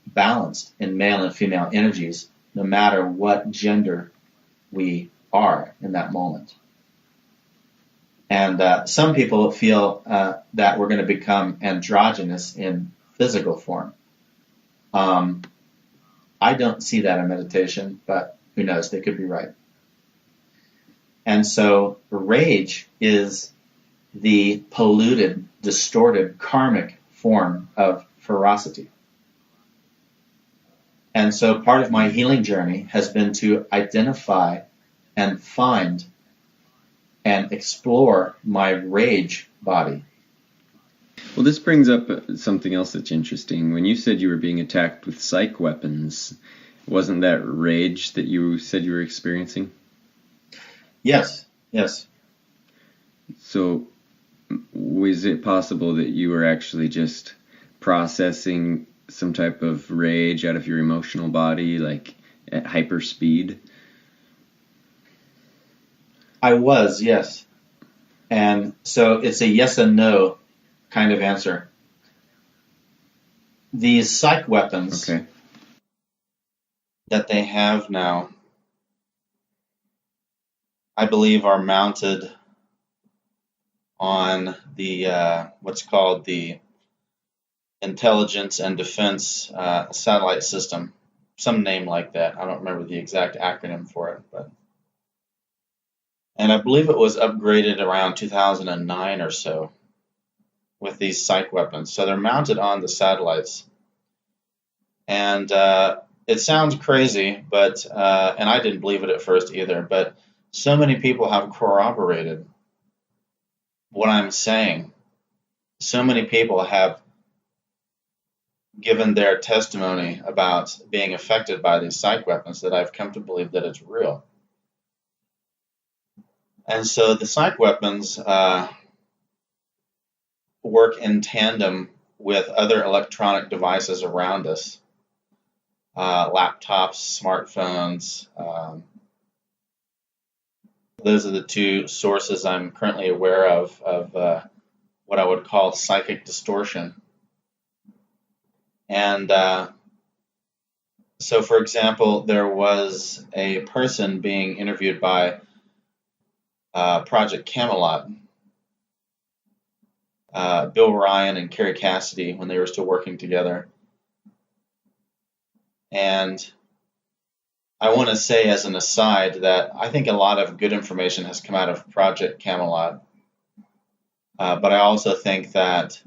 balanced in male and female energies, no matter what gender we are in that moment. And some people feel that we're going to become androgynous in physical form. I don't see that in meditation, but who knows? They could be right. And so rage is the polluted, distorted, karmic form of ferocity. And so part of my healing journey has been to identify and find and explore my rage body. Well, this brings up something else that's interesting. When you said you were being attacked with psych weapons, wasn't that rage that you said you were experiencing? Yes. So was it possible that you were actually just processing some type of rage out of your emotional body, like at hyper speed? I was, yes. And so it's a yes and no kind of answer. These psych weapons that they have now, I believe, are mounted on the what's called the Intelligence and Defense Satellite System, some name like that. I don't remember the exact acronym for it, and I believe it was upgraded around 2009 or so with these psych weapons. So they're mounted on the satellites, and it sounds crazy, but and I didn't believe it at first either, but so many people have corroborated what I'm saying. So many people have given their testimony about being affected by these psych weapons that I've come to believe that it's real. And so the psych weapons work in tandem with other electronic devices around us, laptops, smartphones. Those are the two sources I'm currently aware of what I would call psychic distortion. And so, for example, there was a person being interviewed by Project Camelot, Bill Ryan and Carrie Cassidy, when they were still working together. And I want to say as an aside that I think a lot of good information has come out of Project Camelot, but I also think that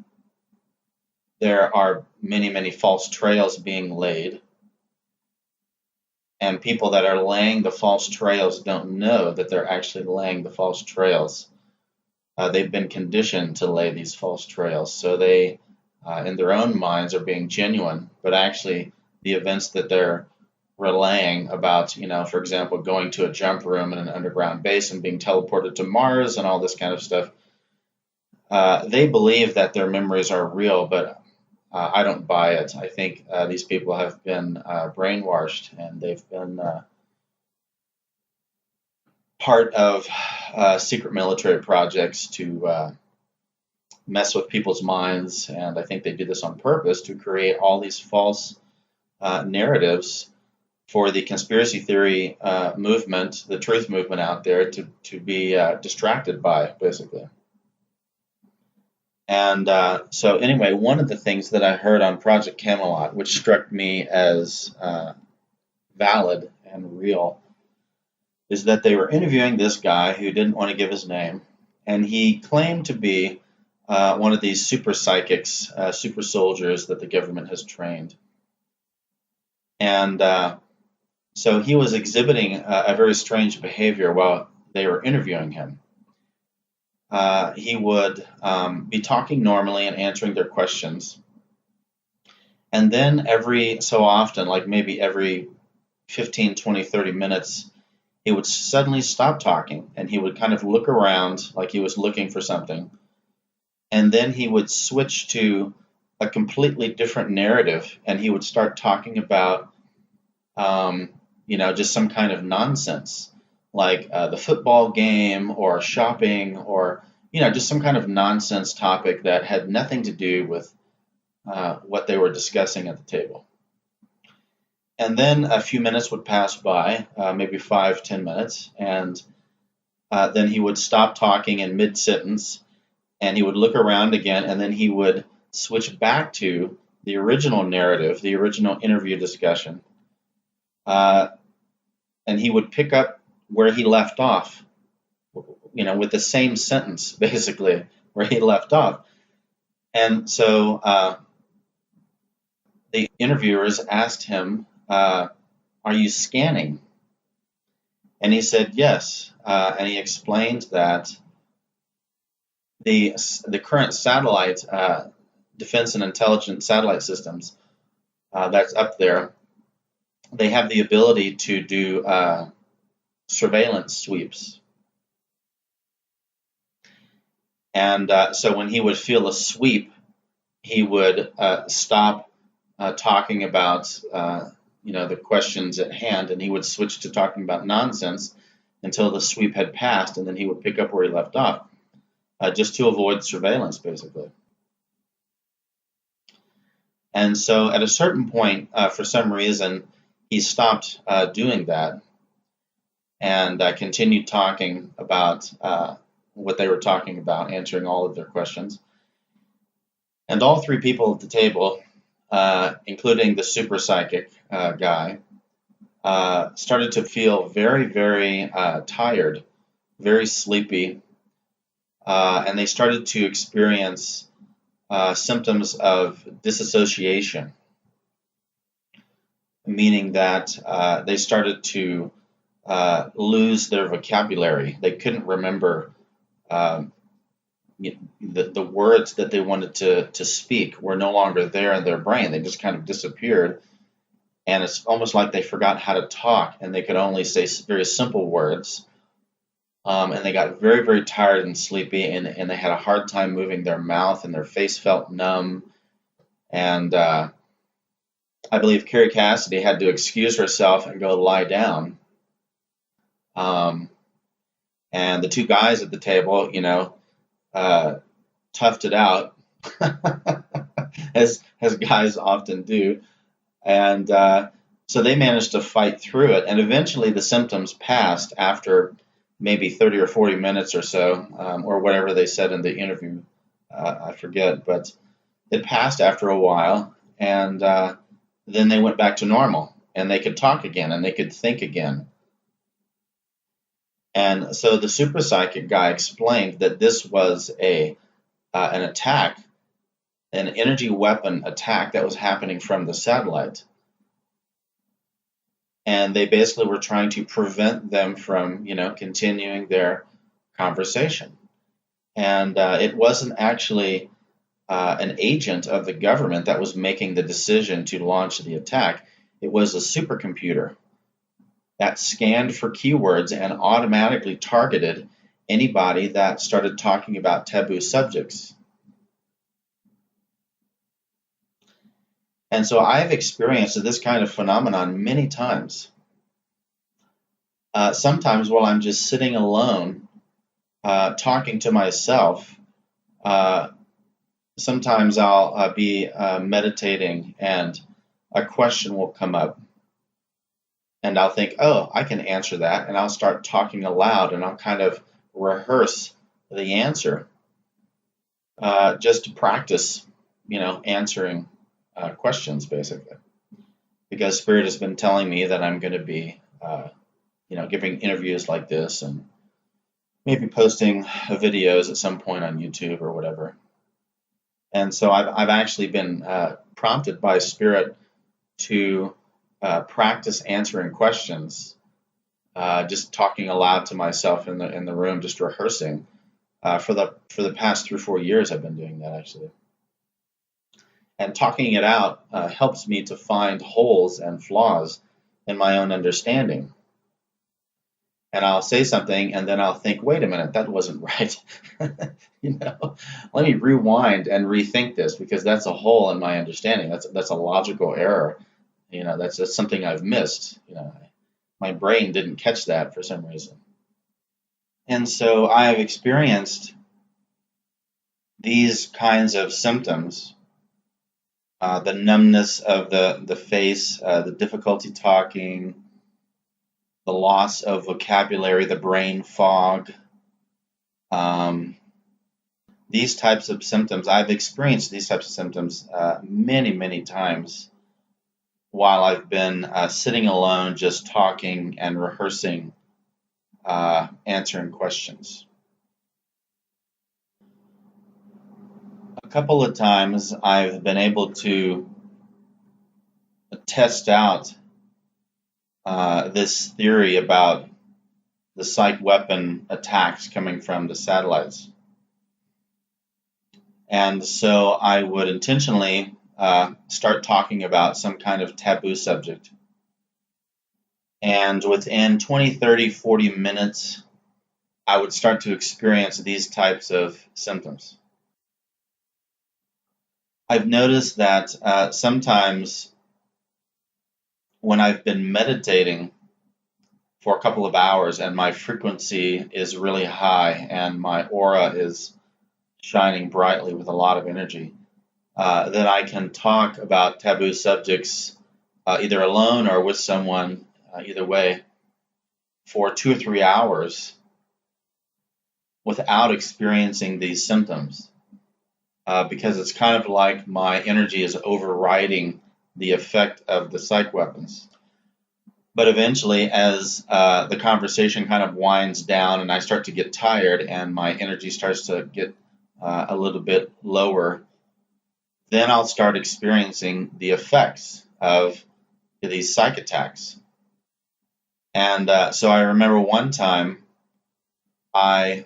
there are many, many false trails being laid, and people that are laying the false trails don't know that they're actually laying the false trails. They've been conditioned to lay these false trails, so they, in their own minds, are being genuine, but actually the events that they're relaying about, for example, going to a jump room in an underground base and being teleported to Mars and all this kind of stuff, they believe that their memories are real, but I don't buy it. I think these people have been brainwashed, and they've been part of secret military projects to mess with people's minds, and I think they do this on purpose to create all these false narratives for the conspiracy theory movement, the truth movement out there, to be distracted by, basically. And so anyway, one of the things that I heard on Project Camelot, which struck me as valid and real, is that they were interviewing this guy who didn't want to give his name, and he claimed to be one of these super psychics, super soldiers that the government has trained. And so he was exhibiting a very strange behavior while they were interviewing him. He would be talking normally and answering their questions. And then every so often, like maybe every 15, 20, 30 minutes, he would suddenly stop talking and he would kind of look around like he was looking for something. And then he would switch to a completely different narrative and he would start talking about, just some kind of nonsense, like the football game or shopping or, just some kind of nonsense topic that had nothing to do with what they were discussing at the table. And then a few minutes would pass by, maybe 5-10 minutes, and then he would stop talking in mid-sentence, and he would look around again, and then he would switch back to the original narrative, the original interview discussion, and he would pick up where he left off, with the same sentence, basically, where he left off. And so the interviewers asked him, are you scanning? And he said yes, and he explained that the current satellite, defense and intelligence satellite systems that's up there, they have the ability to do surveillance sweeps. And so when he would feel a sweep, he would stop talking about the questions at hand, and he would switch to talking about nonsense until the sweep had passed, and then he would pick up where he left off, just to avoid surveillance, basically. And so at a certain point, for some reason, he stopped doing that and continued talking about what they were talking about, answering all of their questions. And all three people at the table, including the super psychic guy, started to feel very, very tired, very sleepy, and they started to experience symptoms of disassociation, meaning that they started to lose their vocabulary. They couldn't remember the words that they wanted to speak were no longer there in their brain. They just kind of disappeared. And it's almost like they forgot how to talk, and they could only say very simple words. And they got very, very tired and sleepy, and they had a hard time moving their mouth, and their face felt numb. And I believe Carrie Cassidy had to excuse herself and go lie down. And the two guys at the table, toughed it out, as guys often do. And so they managed to fight through it, and eventually the symptoms passed after maybe 30 or 40 minutes or so, or whatever they said in the interview. I forget, but it passed after a while, and then they went back to normal, and they could talk again, and they could think again. And so the super psychic guy explained that this was an attack, an energy weapon attack that was happening from the satellite. And they basically were trying to prevent them from, continuing their conversation. And it wasn't actually an agent of the government that was making the decision to launch the attack. It was a supercomputer that scanned for keywords and automatically targeted anybody that started talking about taboo subjects. And so I've experienced this kind of phenomenon many times. Sometimes while I'm just sitting alone, talking to myself, sometimes I'll be meditating and a question will come up. And I'll think, oh, I can answer that. And I'll start talking aloud and I'll kind of rehearse the answer just to practice, answering questions, basically. Because Spirit has been telling me that I'm going to be, giving interviews like this and maybe posting videos at some point on YouTube or whatever. And so I've actually been prompted by Spirit to practice answering questions, just talking aloud to myself in the room, just rehearsing. For the past 3 or 4 years, I've been doing that actually. And talking it out helps me to find holes and flaws in my own understanding. And I'll say something, and then I'll think, wait a minute, that wasn't right. Let me rewind and rethink this, because that's a hole in my understanding. That's a logical error. That's just something I've missed. My brain didn't catch that for some reason. And so I have experienced these kinds of symptoms, the numbness of the face, the difficulty talking, the loss of vocabulary, the brain fog, these types of symptoms. I've experienced these types of symptoms many, many times while I've been sitting alone, just talking and rehearsing, answering questions. A couple of times I've been able to test out this theory about the psych weapon attacks coming from the satellites. And so I would intentionally start talking about some kind of taboo subject. And within 20, 30, 40 minutes, I would start to experience these types of symptoms. I've noticed that sometimes when I've been meditating for a couple of hours and my frequency is really high and my aura is shining brightly with a lot of energy, then I can talk about taboo subjects either alone or with someone, either way, for 2 or 3 hours without experiencing these symptoms, because it's kind of like my energy is overriding the effect of the psych weapons. But eventually, as the conversation kind of winds down and I start to get tired and my energy starts to get a little bit lower, then I'll start experiencing the effects of these psych attacks. And so I remember one time I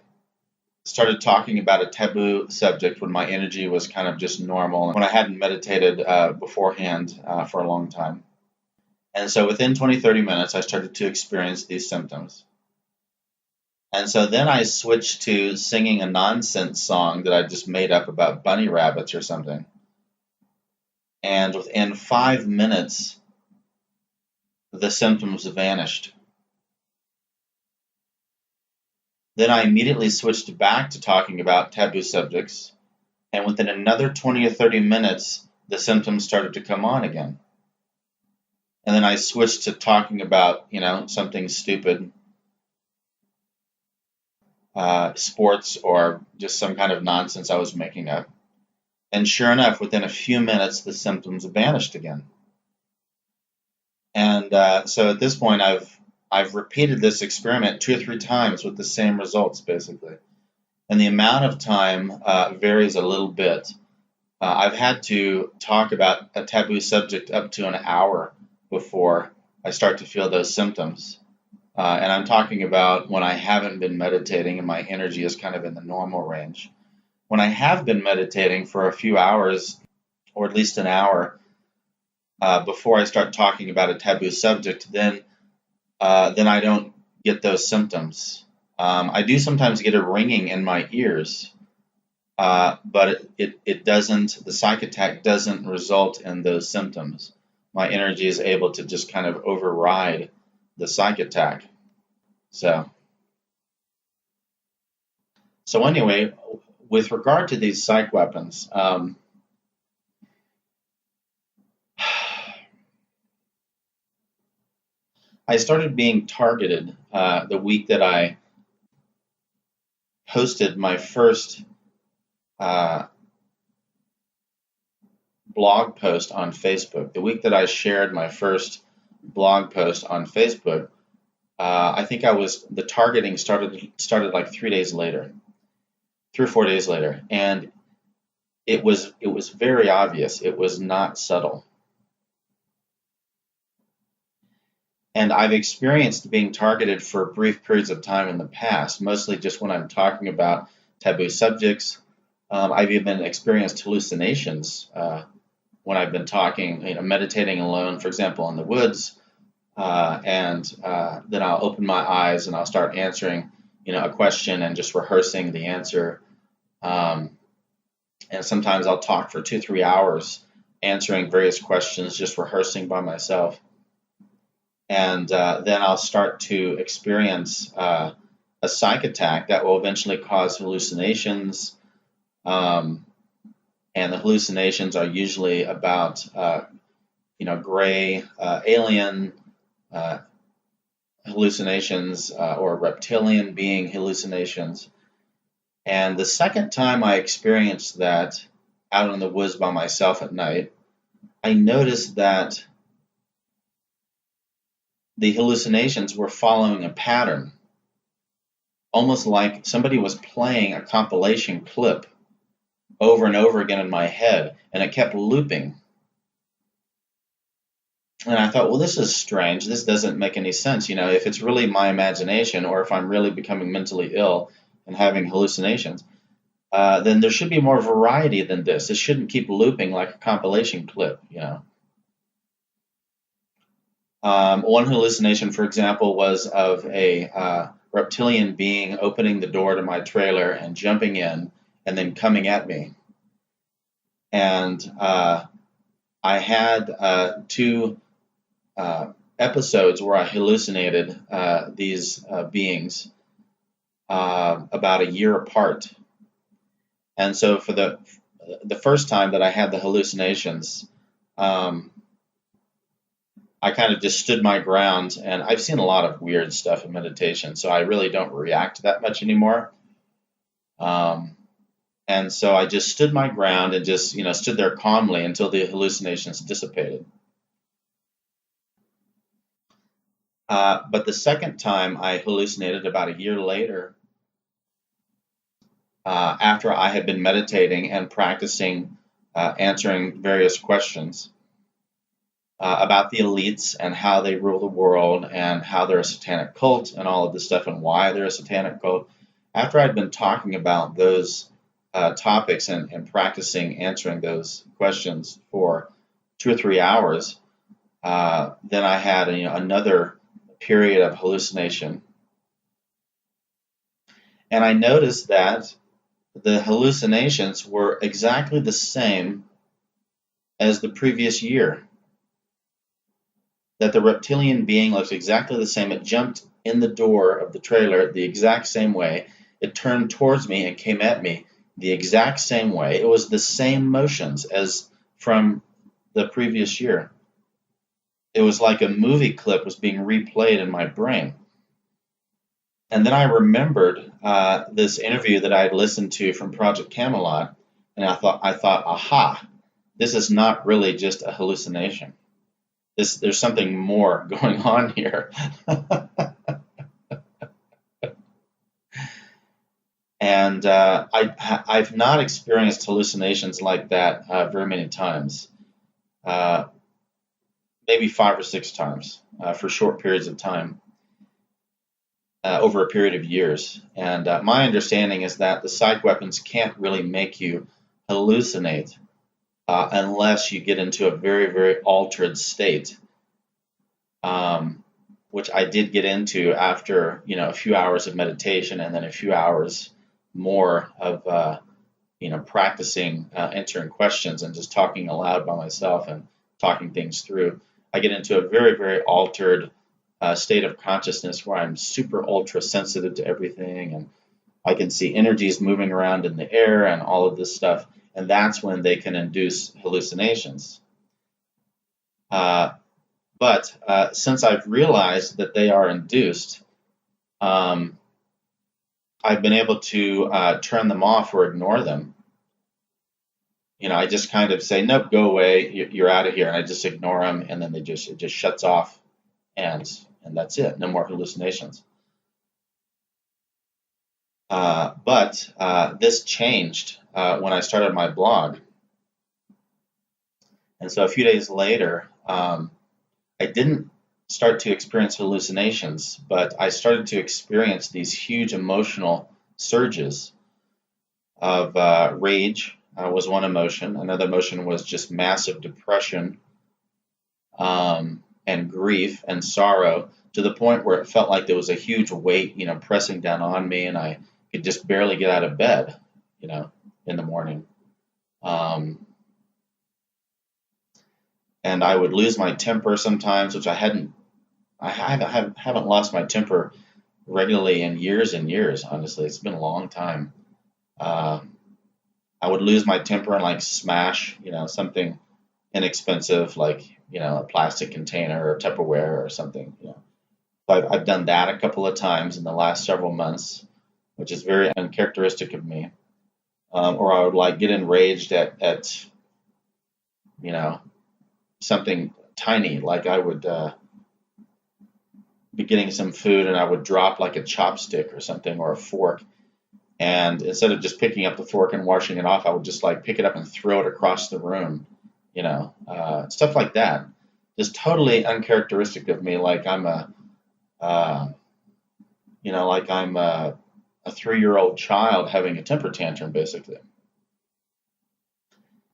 started talking about a taboo subject when my energy was kind of just normal, when I hadn't meditated beforehand for a long time. And so within 20, 30 minutes, I started to experience these symptoms. And so then I switched to singing a nonsense song that I just made up about bunny rabbits or something. And within 5 minutes, the symptoms vanished. Then I immediately switched back to talking about taboo subjects. And within another 20 or 30 minutes, the symptoms started to come on again. And then I switched to talking about, something stupid, sports or just some kind of nonsense I was making up. And sure enough, within a few minutes, the symptoms vanished again. And so at this point, I've repeated this experiment 2 or 3 times with the same results, basically. And the amount of time varies a little bit. I've had to talk about a taboo subject up to an hour before I start to feel those symptoms. And I'm talking about when I haven't been meditating and my energy is kind of in the normal range. When I have been meditating for a few hours, or at least an hour, before I start talking about a taboo subject, then I don't get those symptoms. I do sometimes get a ringing in my ears, but it doesn't, the psych attack doesn't result in those symptoms. My energy is able to just kind of override the psych attack. So anyway, with regard to these psych weapons, I started being targeted the week that I posted my first blog post on Facebook. The week that I shared my first blog post on Facebook, I think the targeting started like 3 days later, 3 or 4 days later, and it was very obvious. It was not subtle. And I've experienced being targeted for brief periods of time in the past, mostly just when I'm talking about taboo subjects. I've even experienced hallucinations when I've been talking, meditating alone, for example, in the woods, and then I'll open my eyes and I'll start answering, a question and just rehearsing the answer. And sometimes I'll talk for 2-3 hours answering various questions, just rehearsing by myself. And then I'll start to experience a psych attack that will eventually cause hallucinations. And the hallucinations are usually about, gray alien hallucinations or reptilian being hallucinations. And the second time I experienced that out in the woods by myself at night, I noticed that the hallucinations were following a pattern, almost like somebody was playing a compilation clip over and over again in my head, and it kept looping. And I thought, well, this is strange. This doesn't make any sense. If it's really my imagination, or if I'm really becoming mentally ill and having hallucinations, then there should be more variety than this. It shouldn't keep looping like a compilation clip, One hallucination, for example, was of a reptilian being opening the door to my trailer and jumping in and then coming at me. And I had 2 episodes where I hallucinated these beings about a year apart. And so for the first time that I had the hallucinations, I kind of just stood my ground, and I've seen a lot of weird stuff in meditation, so I really don't react that much anymore. And so I just stood my ground and just, stood there calmly until the hallucinations dissipated. But the second time I hallucinated about a year later, after I had been meditating and practicing answering various questions about the elites and how they rule the world and how they're a satanic cult and all of this stuff and why they're a satanic cult. After I'd been talking about those topics and practicing answering those questions for 2 or 3 hours, then I had another period of hallucination. And I noticed that the hallucinations were exactly the same as the previous year. That the reptilian being looks exactly the same. It jumped in the door of the trailer the exact same way. It turned towards me and came at me the exact same way. It was the same motions as from the previous year. It was like a movie clip was being replayed in my brain. And then I remembered this interview that I had listened to from Project Camelot, and I thought, aha, this is not really just a hallucination. There's something more going on here. And I've not experienced hallucinations like that very many times. Maybe 5 or 6 times for short periods of time. Over a period of years. And my understanding is that the psych weapons can't really make you hallucinate unless you get into a very, very altered state, which I did get into after, a few hours of meditation and then a few hours more of, practicing answering questions and just talking aloud by myself and talking things through. I get into a very, very altered state of consciousness where I'm super ultra sensitive to everything, and I can see energies moving around in the air and all of this stuff, and that's when they can induce hallucinations. But since I've realized that they are induced, I've been able to turn them off or ignore them. I just kind of say, nope, go away, you're out of here, and I just ignore them, and then it just shuts off, and that's it, no more hallucinations. But this changed when I started my blog. And so a few days later, I didn't start to experience hallucinations, but I started to experience these huge emotional surges of rage was one emotion. Another emotion was just massive depression, and grief and sorrow, to the point where it felt like there was a huge weight, pressing down on me, and I could just barely get out of bed, in the morning. And I would lose my temper sometimes, which I haven't lost my temper regularly in years and years. Honestly, it's been a long time. I would lose my temper and like smash, something inexpensive, like a plastic container or Tupperware or something. So I've done that a couple of times in the last several months, which is very uncharacteristic of me. Or I would like get enraged at something tiny, like I would be getting some food and I would drop like a chopstick or something, or a fork, and instead of just picking up the fork and washing it off, I would just like pick it up and throw it across the room, stuff like that. Just totally uncharacteristic of me, like I'm a 3-year-old child having a temper tantrum, basically.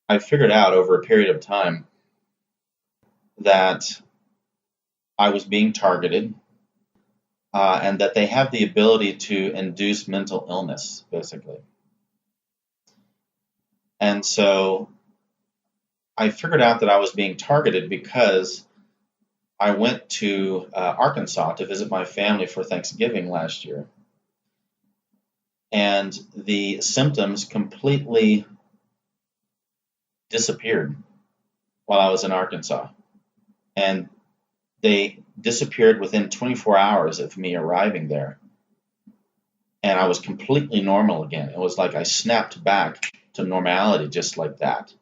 I figured out over a period of time that I was being targeted, and that they have the ability to induce mental illness, basically. And so I figured out that I was being targeted because I went to Arkansas to visit my family for Thanksgiving last year. And the symptoms completely disappeared while I was in Arkansas. And they disappeared within 24 hours of me arriving there. And I was completely normal again. It was like I snapped back to normality just like that.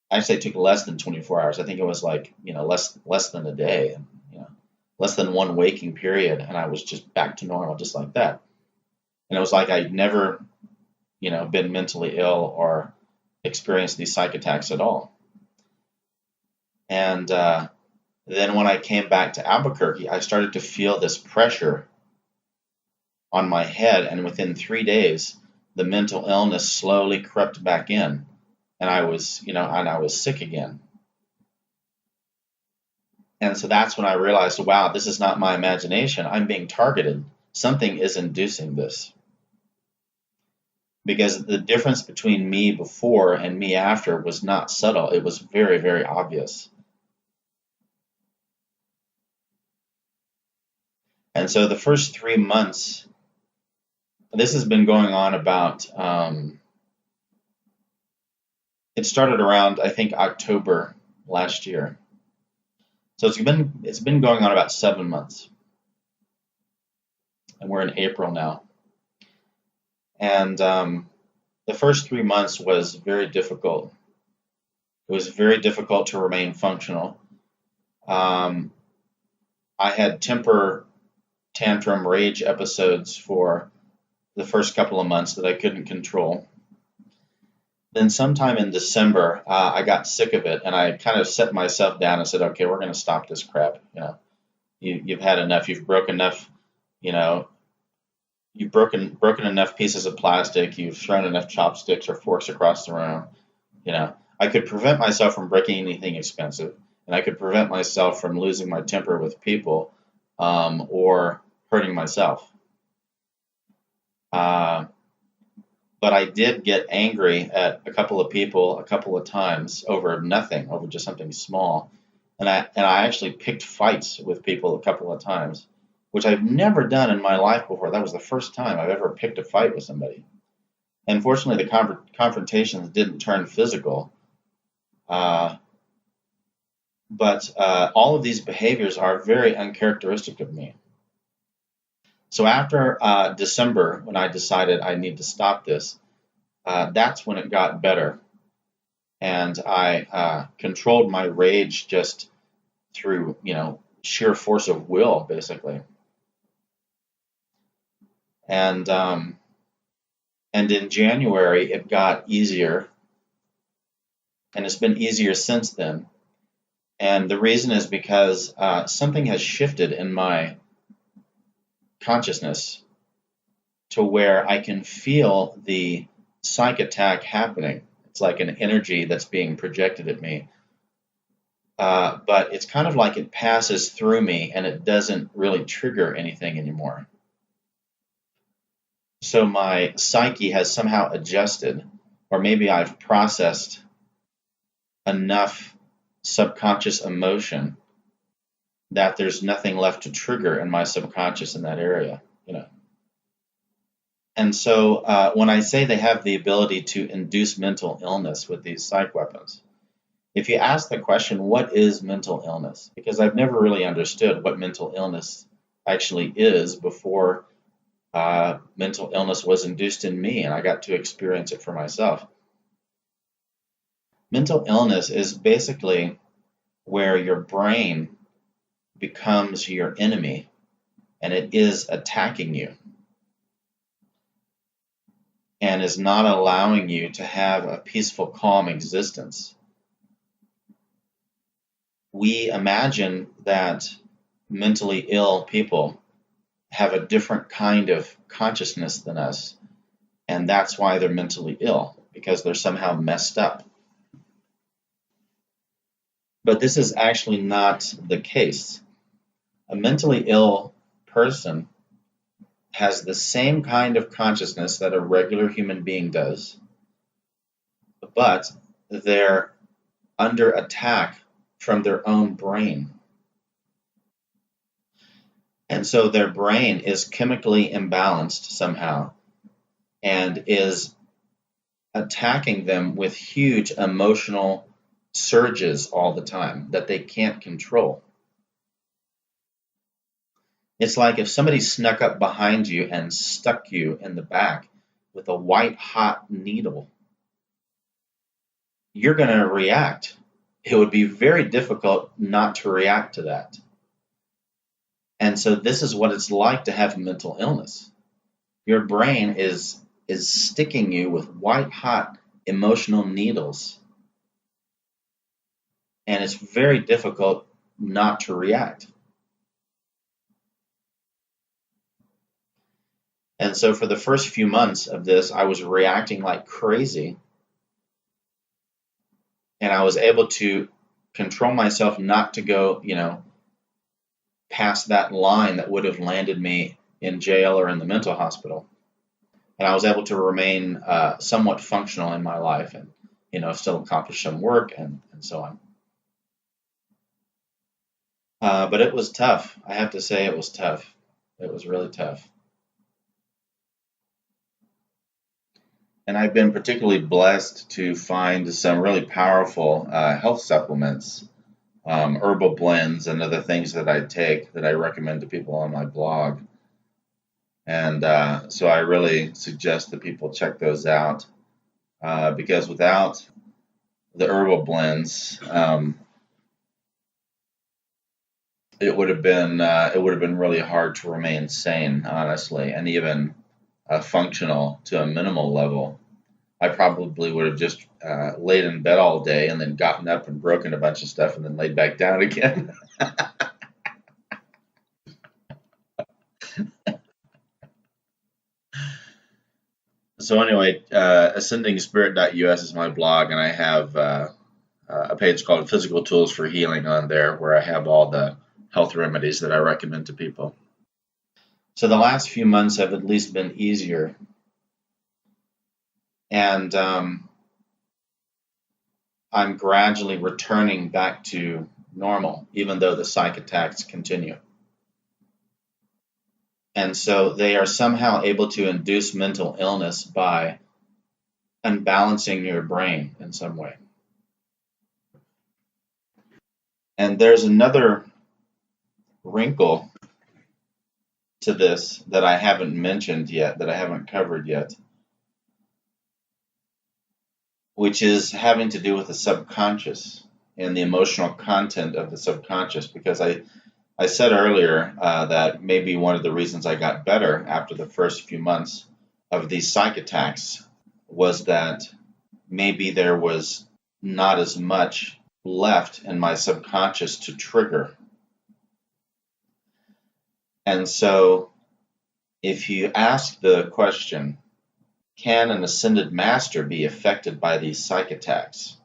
Actually, it took less than 24 hours. I think it was like, less than a day, less than one waking period. And I was just back to normal just like that. And it was like I'd never, been mentally ill or experienced these psych attacks at all. And then when I came back to Albuquerque, I started to feel this pressure on my head, and within 3 days, the mental illness slowly crept back in, and I was sick again. And so that's when I realized, wow, this is not my imagination. I'm being targeted. Something is inducing this. Because the difference between me before and me after was not subtle. It was very, very obvious. And so the first 3 months, this has been going on about, it started around, I think, October last year. So it's been going on about 7 months. And we're in April now. And the first 3 months was very difficult. It was very difficult to remain functional. I had temper tantrum rage episodes for the first couple of months that I couldn't control. Then sometime in December, I got sick of it, and I kind of set myself down and said, okay, we're going to stop this crap. You've had enough. You've broken enough, you've broken enough pieces of plastic. You've thrown enough chopsticks or forks across the room. I could prevent myself from breaking anything expensive, and I could prevent myself from losing my temper with people, or hurting myself. But I did get angry at a couple of people a couple of times over nothing, over just something small. And I actually picked fights with people a couple of times, which I've never done in my life before. That was the first time I've ever picked a fight with somebody. And fortunately, the confrontations didn't turn physical. But all of these behaviors are very uncharacteristic of me. So after December, when I decided I need to stop this, that's when it got better. And I controlled my rage just through, sheer force of will, basically. And in January, it got easier. And it's been easier since then. And the reason is because something has shifted in my consciousness to where I can feel the psych attack happening. It's like an energy that's being projected at me. But it's kind of like it passes through me and it doesn't really trigger anything anymore. So my psyche has somehow adjusted, or maybe I've processed enough subconscious emotion that there's nothing left to trigger in my subconscious in that area, And so when I say they have the ability to induce mental illness with these psych weapons, if you ask the question, what is mental illness? Because I've never really understood what mental illness actually is before mental illness was induced in me and I got to experience it for myself. Mental illness is basically where your brain becomes your enemy and it is attacking you and is not allowing you to have a peaceful, calm existence. We imagine that mentally ill people have a different kind of consciousness than us, and that's why they're mentally ill, because they're somehow messed up. But this is actually not the case. A mentally ill person has the same kind of consciousness that a regular human being does, but they're under attack from their own brain. And so their brain is chemically imbalanced somehow and is attacking them with huge emotional surges all the time that they can't control. It's like if somebody snuck up behind you and stuck you in the back with a white hot needle, you're going to react. It would be very difficult not to react to that. And so this is what it's like to have mental illness. Your brain is sticking you with white hot emotional needles. And it's very difficult not to react. And so for the first few months of this, I was reacting like crazy. And I was able to control myself not to go, past that line that would have landed me in jail or in the mental hospital. And I was able to remain somewhat functional in my life and, still accomplish some work and so on. But it was tough. I have to say it was tough. It was really tough. And I've been particularly blessed to find some really powerful health supplements, herbal blends, and other things that I take that I recommend to people on my blog. And so I really suggest that people check those out because without the herbal blends, it would have been really hard to remain sane, honestly, and even functional to a minimal level. I probably would have just laid in bed all day and then gotten up and broken a bunch of stuff and then laid back down again. So anyway, ascendingspirit.us is my blog, and I have a page called Physical Tools for Healing on there where I have all the health remedies that I recommend to people. So the last few months have at least been easier. And I'm gradually returning back to normal, even though the psych attacks continue. And so they are somehow able to induce mental illness by unbalancing your brain in some way. And there's another wrinkle to this that I haven't mentioned yet, that I haven't covered yet, which is having to do with the subconscious and the emotional content of the subconscious, because I said earlier that maybe one of the reasons I got better after the first few months of these psych attacks was that maybe there was not as much left in my subconscious to trigger. And so if you ask the question, can an ascended master be affected by these psych attacks?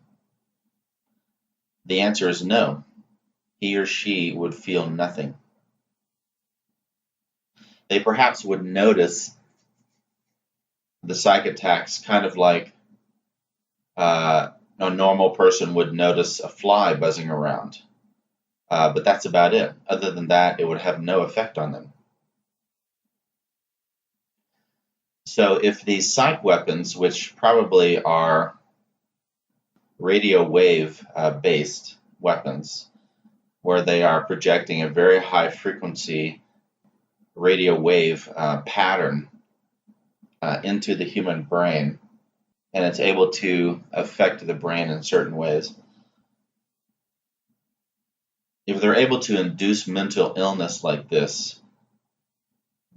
The answer is no. He or she would feel nothing. They perhaps would notice the psych attacks kind of like a normal person would notice a fly buzzing around. But that's about it. Other than that, it would have no effect on them. So if these psych weapons, which probably are radio wave based weapons, where they are projecting a very high frequency radio wave pattern into the human brain, and it's able to affect the brain in certain ways. If they're able to induce mental illness like this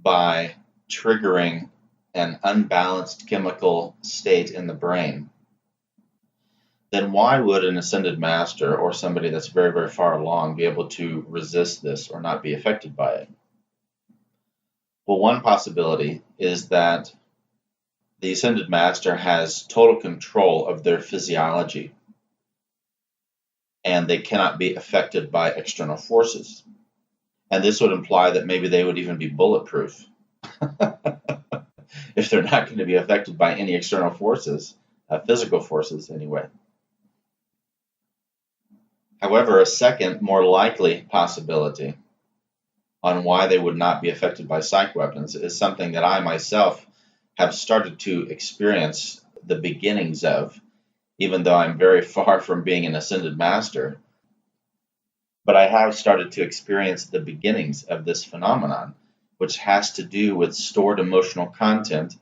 by triggering an unbalanced chemical state in the brain, then why would an ascended master or somebody that's very, very far along be able to resist this or not be affected by it? Well, one possibility is that the ascended master has total control of their physiology, and they cannot be affected by external forces. And this would imply that maybe they would even be bulletproof if they're not going to be affected by any external forces, physical forces anyway. However, a second, more likely possibility on why they would not be affected by psych weapons is something that I myself have started to experience the beginnings of, even though I'm very far from being an ascended master. But I have started to experience the beginnings of this phenomenon, which has to do with stored emotional content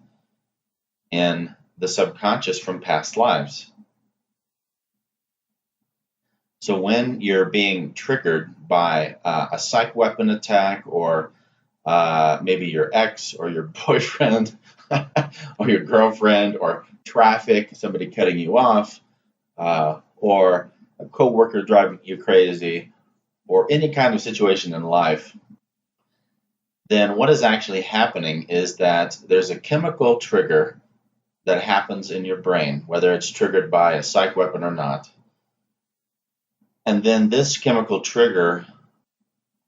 in the subconscious from past lives. So when you're being triggered by a psych weapon attack, or maybe your ex or your boyfriend or your girlfriend, or traffic, somebody cutting you off, or a coworker driving you crazy, or any kind of situation in life, then what is actually happening is that there's a chemical trigger that happens in your brain, whether it's triggered by a psych weapon or not. And then this chemical trigger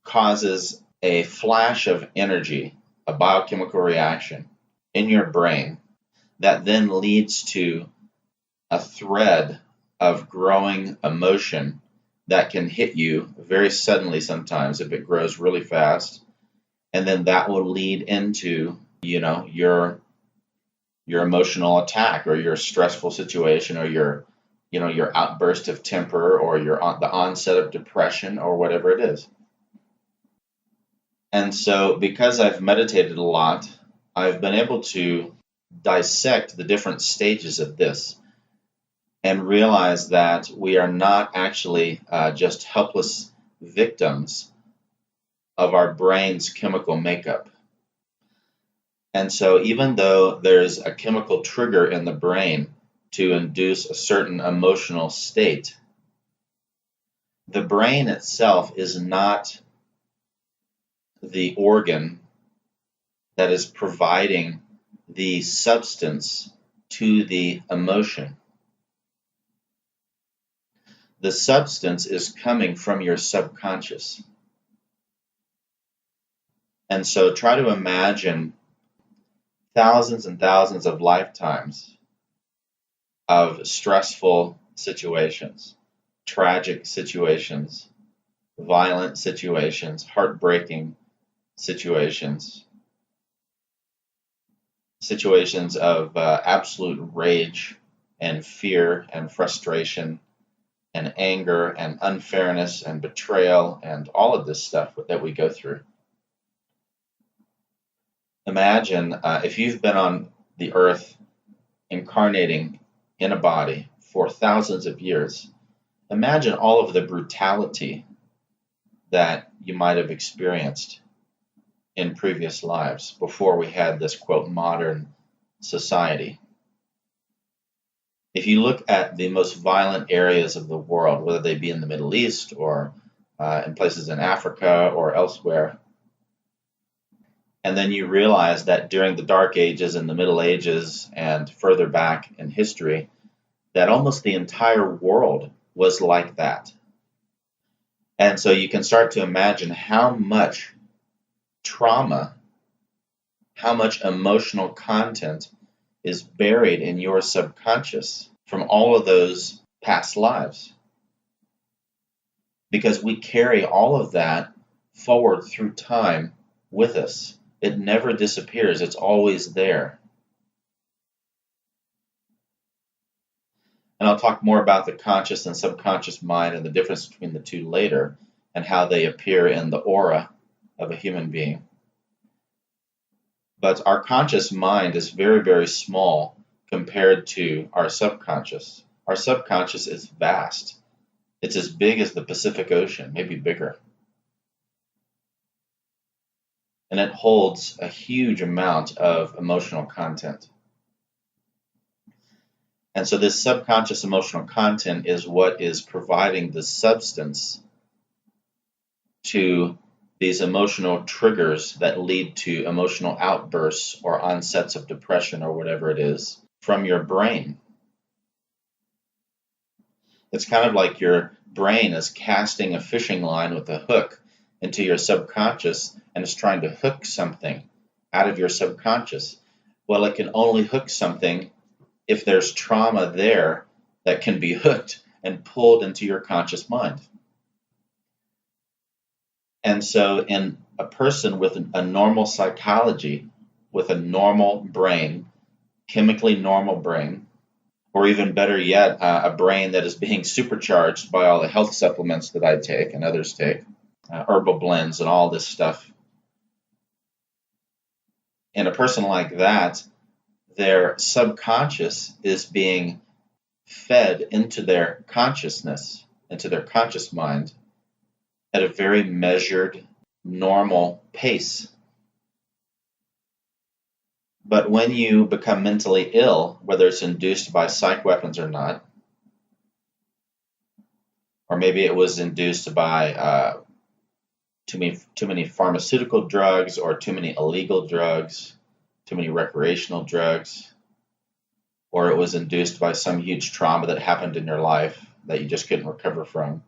causes a flash of energy, a biochemical reaction in your brain that then leads to a thread of growing emotion that can hit you very suddenly sometimes if it grows really fast. And then that will lead into, your emotional attack, or your stressful situation, or your outburst of temper, or the onset of depression, or whatever it is. And so because I've meditated a lot, I've been able to dissect the different stages of this and realize that we are not actually just helpless victims of our brain's chemical makeup. And so even though there's a chemical trigger in the brain to induce a certain emotional state, the brain itself is not the organ that is providing the substance to the emotion. The substance is coming from your subconscious. And so try to imagine thousands and thousands of lifetimes of stressful situations, tragic situations, violent situations, heartbreaking situations, situations of absolute rage and fear and frustration and anger and unfairness and betrayal and all of this stuff that we go through. Imagine if you've been on the earth incarnating in a body for thousands of years, imagine all of the brutality that you might have experienced in previous lives before we had this, quote, modern society. If you look at the most violent areas of the world, whether they be in the Middle East or in places in Africa or elsewhere, and then you realize that during the Dark Ages and the Middle Ages and further back in history, that almost the entire world was like that. And so you can start to imagine how much trauma, how much emotional content is buried in your subconscious from all of those past lives. Because we carry all of that forward through time with us. It never disappears, it's always there. And I'll talk more about the conscious and subconscious mind and the difference between the two later, and how they appear in the aura of a human being. But our conscious mind is very, very small compared to our subconscious. Our subconscious is vast. It's as big as the Pacific Ocean, maybe bigger. And it holds a huge amount of emotional content. And so this subconscious emotional content is what is providing the substance to these emotional triggers that lead to emotional outbursts or onsets of depression or whatever it is from your brain. It's kind of like your brain is casting a fishing line with a hook into your subconscious and is trying to hook something out of your subconscious. Well, it can only hook something if there's trauma there that can be hooked and pulled into your conscious mind. And so in a person with a normal psychology, with a normal brain, chemically normal brain, or even better yet, a brain that is being supercharged by all the health supplements that I take and others take, herbal blends and all this stuff. In a person like that, their subconscious is being fed into their consciousness, into their conscious mind, at a very measured, normal pace. But when you become mentally ill, whether it's induced by psych weapons or not, or maybe it was induced by too many pharmaceutical drugs or too many illegal drugs, too many recreational drugs, or it was induced by some huge trauma that happened in your life that you just couldn't recover from.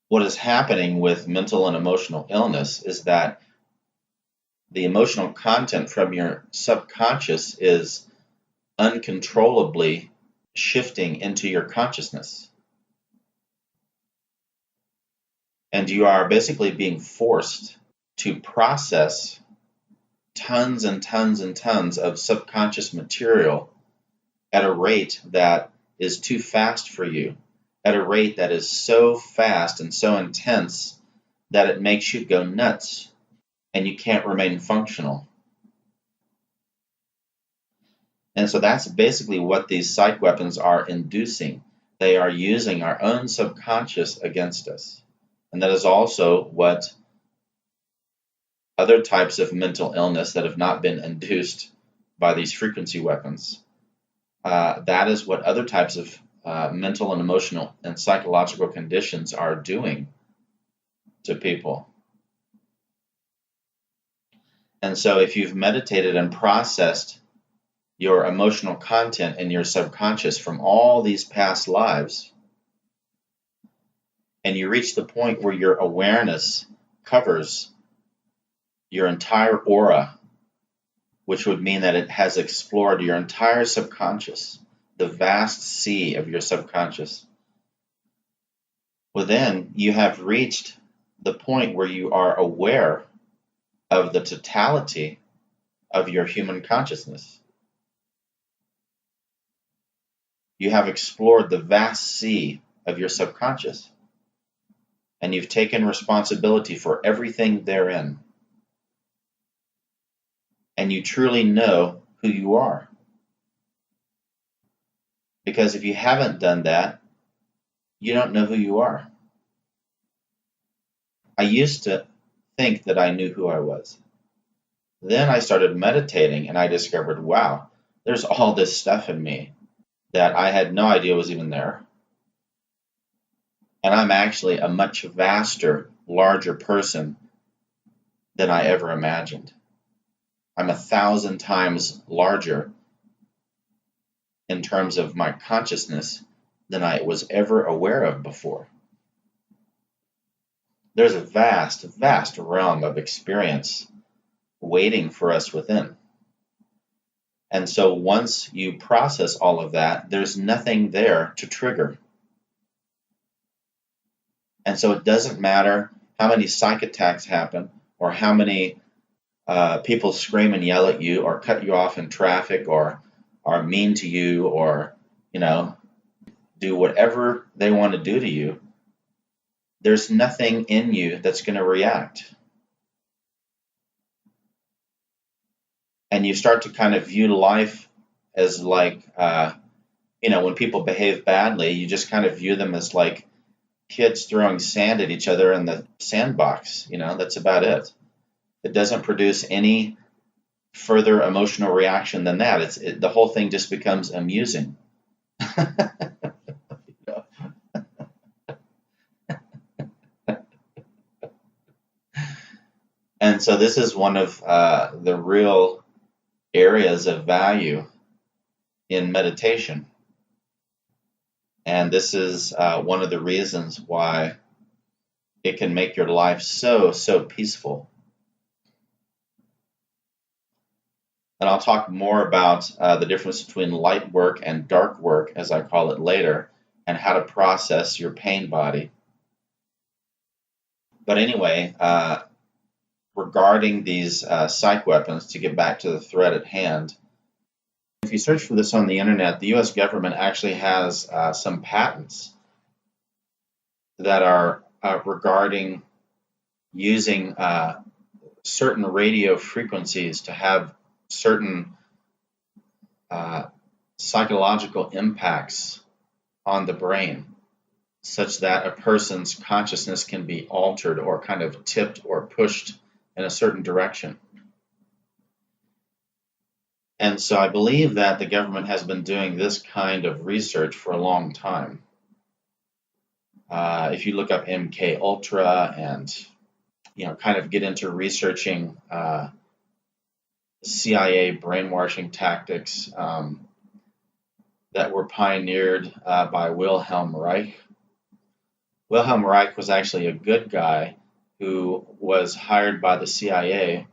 What is happening with mental and emotional illness is that the emotional content from your subconscious is uncontrollably shifting into your consciousness. And you are basically being forced to process tons and tons and tons of subconscious material at a rate that is too fast for you, at a rate that is so fast and so intense that it makes you go nuts and you can't remain functional. And so that's basically what these psych weapons are inducing. They are using our own subconscious against us. And that is also what other types of mental illness that have not been induced by these frequency weapons, that is what other types of mental and emotional and psychological conditions are doing to people. And so if you've meditated and processed your emotional content in your subconscious from all these past lives, and you reach the point where your awareness covers your entire aura, which would mean that it has explored your entire subconscious, the vast sea of your subconscious, well, then you have reached the point where you are aware of the totality of your human consciousness. You have explored the vast sea of your subconscious, and you've taken responsibility for everything therein. And you truly know who you are. Because if you haven't done that, you don't know who you are. I used to think that I knew who I was. Then I started meditating and I discovered, wow, there's all this stuff in me that I had no idea was even there. And I'm actually a much vaster, larger person than I ever imagined. I'm 1,000 times larger in terms of my consciousness than I was ever aware of before. There's a vast, vast realm of experience waiting for us within. And so once you process all of that, there's nothing there to trigger. And so it doesn't matter how many psych attacks happen or how many people scream and yell at you or cut you off in traffic or are mean to you or, do whatever they want to do to you. There's nothing in you that's going to react. And you start to kind of view life as like, when people behave badly, you just kind of view them as like kids throwing sand at each other in the sandbox. That's about it. It doesn't produce any further emotional reaction than that. The whole thing just becomes amusing. And so this is one of the real areas of value in meditation. And this is one of the reasons why it can make your life so, so peaceful. And I'll talk more about the difference between light work and dark work, as I call it later, and how to process your pain body. But anyway, regarding these psych weapons, to get back to the thread at hand, if you search for this on the internet, the U.S. government actually has some patents that are regarding using certain radio frequencies to have certain psychological impacts on the brain, such that a person's consciousness can be altered or kind of tipped or pushed in a certain direction. And so I believe that the government has been doing this kind of research for a long time. If you look up MK Ultra and kind of get into researching CIA brainwashing tactics that were pioneered by Wilhelm Reich. Wilhelm Reich was actually a good guy who was hired by the CIA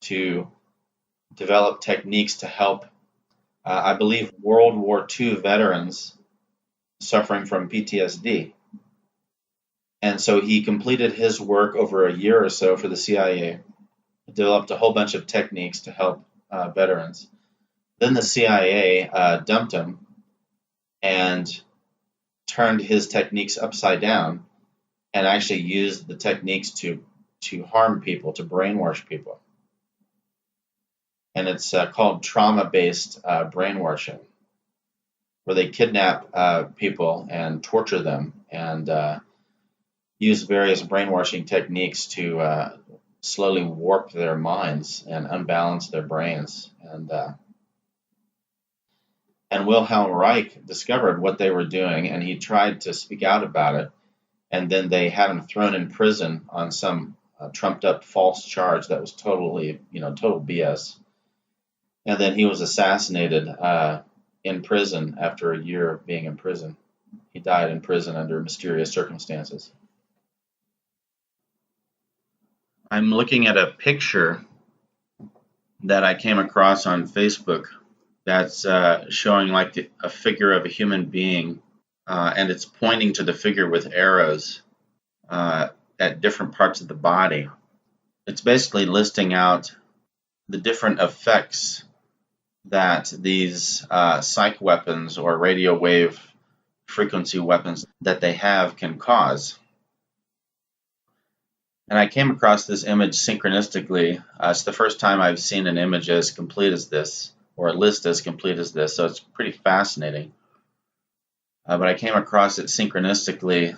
to develop techniques to help, I believe, World War II veterans suffering from PTSD. And so he completed his work over a year or so for the CIA, developed a whole bunch of techniques to help veterans. Then the CIA dumped him and turned his techniques upside down and actually used the techniques to harm people, to brainwash people. And it's called trauma-based brainwashing, where they kidnap people and torture them and use various brainwashing techniques to slowly warp their minds and unbalance their brains. And Wilhelm Reich discovered what they were doing, and he tried to speak out about it. And then they had him thrown in prison on some trumped-up false charge that was totally, total BS. And then he was assassinated in prison after a year of being in prison. He died in prison under mysterious circumstances. I'm looking at a picture that I came across on Facebook that's showing like a figure of a human being, and it's pointing to the figure with arrows at different parts of the body. It's basically listing out the different effects that these psych weapons or radio wave frequency weapons that they have can cause. And I came across this image synchronistically. It's the first time I've seen an image as complete as this, or a list as complete as this, so it's pretty fascinating. But I came across it synchronistically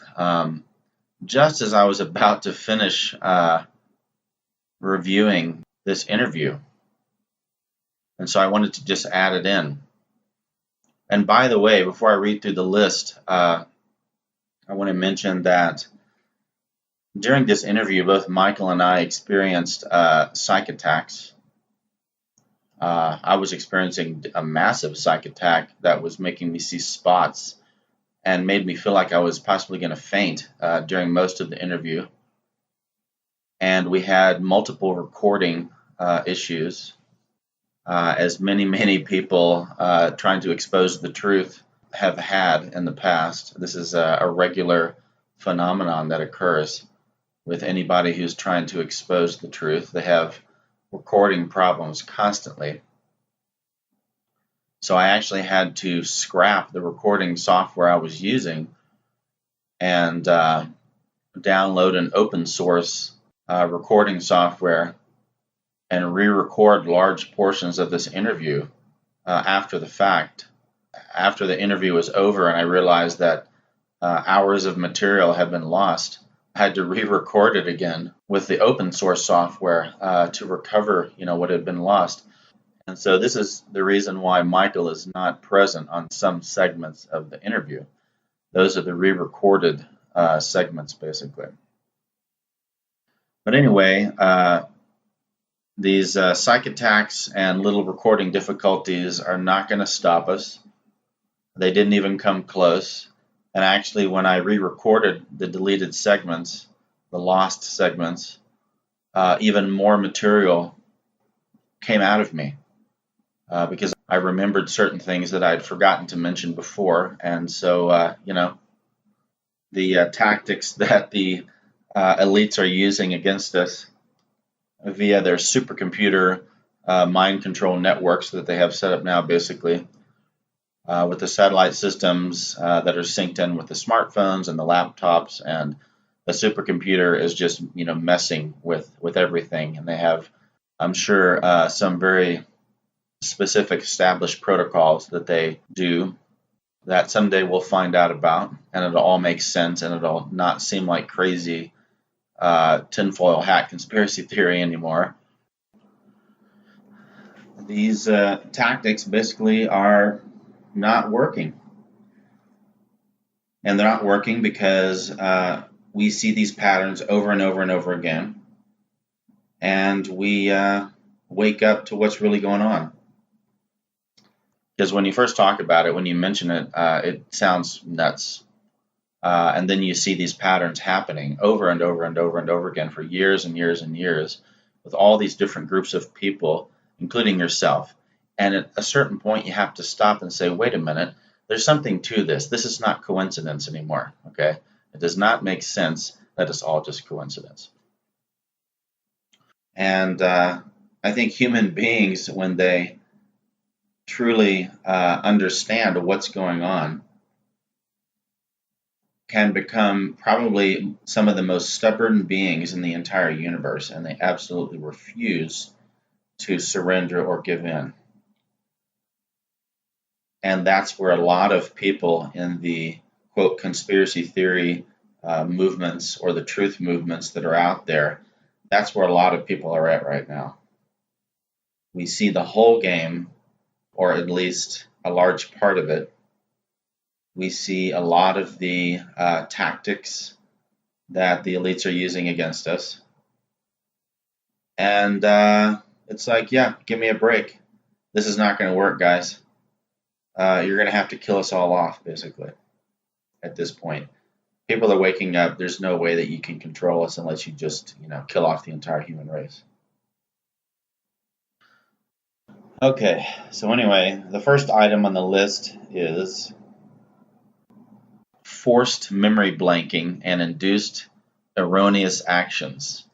just as I was about to finish reviewing this interview. And so I wanted to just add it in. And by the way, before I read through the list, I want to mention that during this interview, both Michael and I experienced psych attacks. I was experiencing a massive psych attack that was making me see spots and made me feel like I was possibly going to faint during most of the interview. And we had multiple recording issues, as many people trying to expose the truth have had in the past. This is a regular phenomenon that occurs with anybody who's trying to expose the truth. They have recording problems constantly. So I actually had to scrap the recording software I was using and download an open source recording software and re-record large portions of this interview after the fact. After the interview was over and I realized that hours of material had been lost, I had to re-record it again with the open source software to recover, what had been lost. And so this is the reason why Michael is not present on some segments of the interview. Those are the re-recorded segments, basically. But anyway, these psych attacks and little recording difficulties are not going to stop us. They didn't even come close. And actually, when I re-recorded the deleted segments, the lost segments, even more material came out of me because I remembered certain things that I'd forgotten to mention before. And so, the tactics that the elites are using against us via their supercomputer mind control networks that they have set up now, basically, with the satellite systems that are synced in with the smartphones and the laptops, and the supercomputer is just messing with everything. And they have, I'm sure, some very specific established protocols that they do that someday we'll find out about, and it'll all make sense, and it'll not seem like crazy tinfoil hat conspiracy theory anymore. These tactics basically are not working. And they're not working because we see these patterns over and over and over again, and we wake up to what's really going on. Because when you first talk about it, when you mention it, it sounds nuts. And then you see these patterns happening over and over and over and over again for years and years and years with all these different groups of people, including yourself. And at a certain point, you have to stop and say, wait a minute, there's something to this. This is not coincidence anymore, okay? It does not make sense that it's all just coincidence. And I think human beings, when they truly understand what's going on, can become probably some of the most stubborn beings in the entire universe, and they absolutely refuse to surrender or give in. And that's where a lot of people in the, quote, conspiracy theory movements or the truth movements that are out there, that's where a lot of people are at right now. We see the whole game, or at least a large part of it. We see a lot of the tactics that the elites are using against us. And it's like, yeah, give me a break. This is not going to work, guys. You're going to have to kill us all off, basically, at this point. People are waking up. There's no way that you can control us unless you just, kill off the entire human race. Okay, so anyway, the first item on the list is forced memory blanking and induced erroneous actions.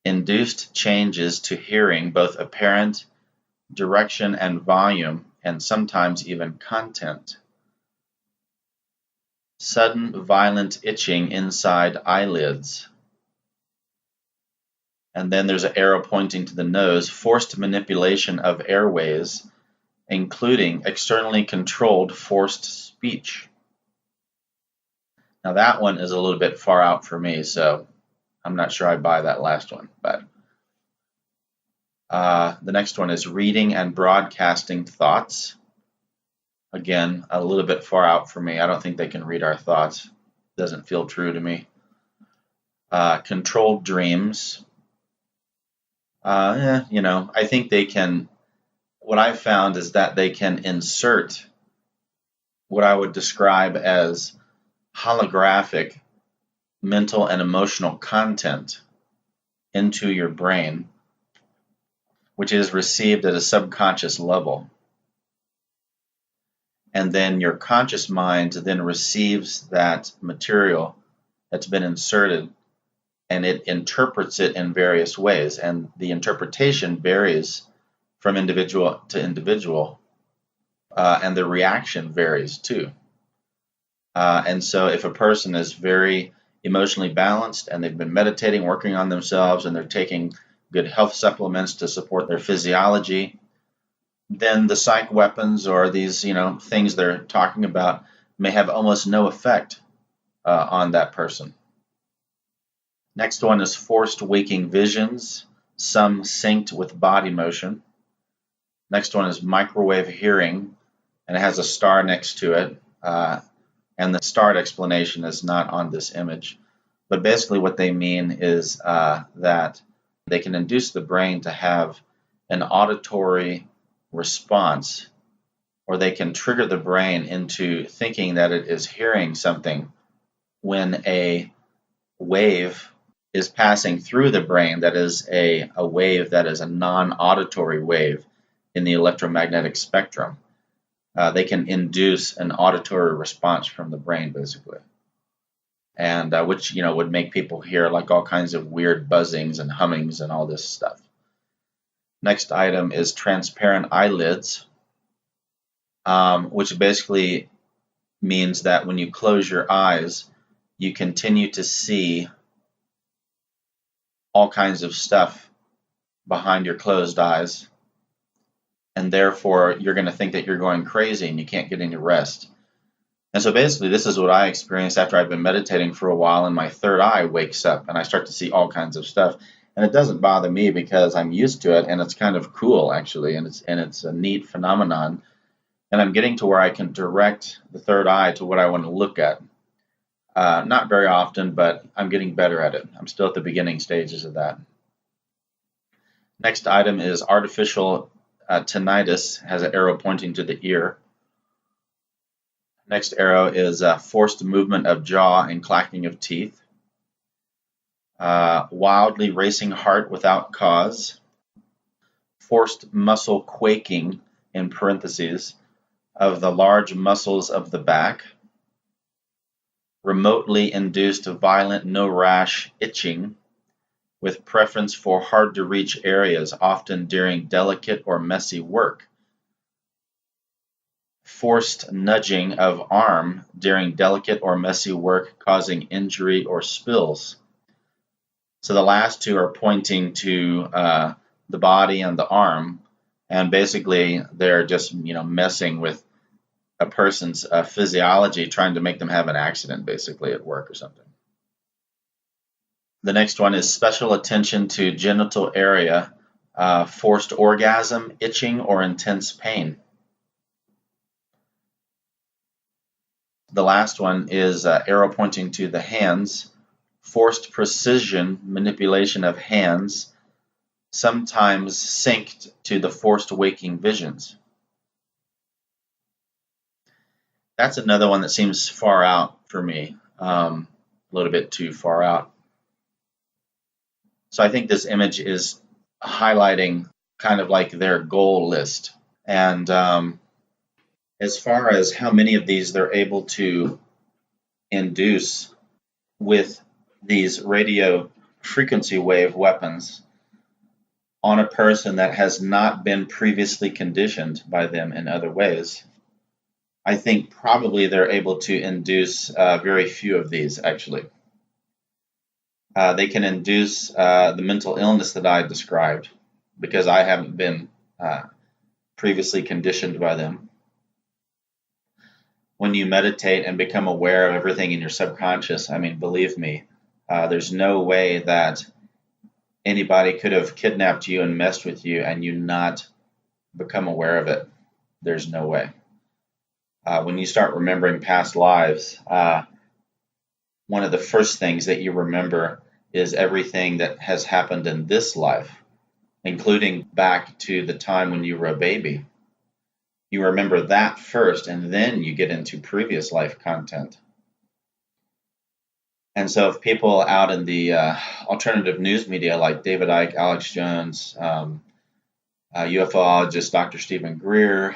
Induced changes to hearing, both apparent, direction, and volume, and sometimes even content. Sudden violent itching inside eyelids. And then there's an arrow pointing to the nose. Forced manipulation of airways, including externally controlled forced speech. Now that one is a little bit far out for me, so I'm not sure I buy that last one. But The next one is reading and broadcasting thoughts. Again, a little bit far out for me. I don't think they can read our thoughts. Doesn't feel true to me. Controlled dreams. I think they can. What I've found is that they can insert what I would describe as holographic mental and emotional content into your brain, which is received at a subconscious level. And then your conscious mind then receives that material that's been inserted, and it interprets it in various ways. And the interpretation varies from individual to individual, and the reaction varies too. And so if a person is very emotionally balanced and they've been meditating, working on themselves, and they're taking good health supplements to support their physiology, then the psych weapons or these, things they're talking about may have almost no effect on that person. Next one is forced waking visions, some synced with body motion. Next one is microwave hearing, and it has a star next to it. And the starred explanation is not on this image. But basically what they mean is that they can induce the brain to have an auditory response, or they can trigger the brain into thinking that it is hearing something when a wave is passing through the brain that is a wave that is a non-auditory wave in the electromagnetic spectrum. They can induce an auditory response from the brain, basically, and which would make people hear like all kinds of weird buzzings and hummings and all this stuff. Next item is transparent eyelids, which basically means that when you close your eyes, you continue to see all kinds of stuff behind your closed eyes, and therefore you're going to think that you're going crazy and you can't get any rest. And so basically this is what I experienced after I've been meditating for a while, and my third eye wakes up and I start to see all kinds of stuff. And it doesn't bother me because I'm used to it, and it's kind of cool actually, and it's a neat phenomenon. And I'm getting to where I can direct the third eye to what I want to look at. Not very often, but I'm getting better at it. I'm still at the beginning stages of that. Next item is artificial tinnitus, has an arrow pointing to the ear. Next arrow is forced movement of jaw and clacking of teeth. Wildly racing heart without cause. Forced muscle quaking, in parentheses, of the large muscles of the back. Remotely induced violent no rash itching, with preference for hard to reach areas, often during delicate or messy work. Forced nudging of arm during delicate or messy work, causing injury or spills. So the last two are pointing to the body and the arm, and basically they're just messing with a person's physiology, trying to make them have an accident basically at work or something. The next one is special attention to genital area, forced orgasm, itching, or intense pain. The last one is arrow pointing to the hands, forced precision, manipulation of hands, sometimes synced to the forced waking visions. That's another one that seems far out for me, a little bit too far out. So I think this image is highlighting kind of like their goal list. And as far as how many of these they're able to induce with these radio frequency wave weapons on a person that has not been previously conditioned by them in other ways, I think probably they're able to induce very few of these, actually. They can induce the mental illness that I described, because I haven't been previously conditioned by them. When you meditate and become aware of everything in your subconscious, I mean, believe me, there's no way that anybody could have kidnapped you and messed with you and you not become aware of it. There's no way. When you start remembering past lives, one of the first things that you remember is everything that has happened in this life, including back to the time when you were a baby. You remember that first, and then you get into previous life content. And so if people out in the alternative news media like David Icke, Alex Jones, UFOologist Dr. Stephen Greer,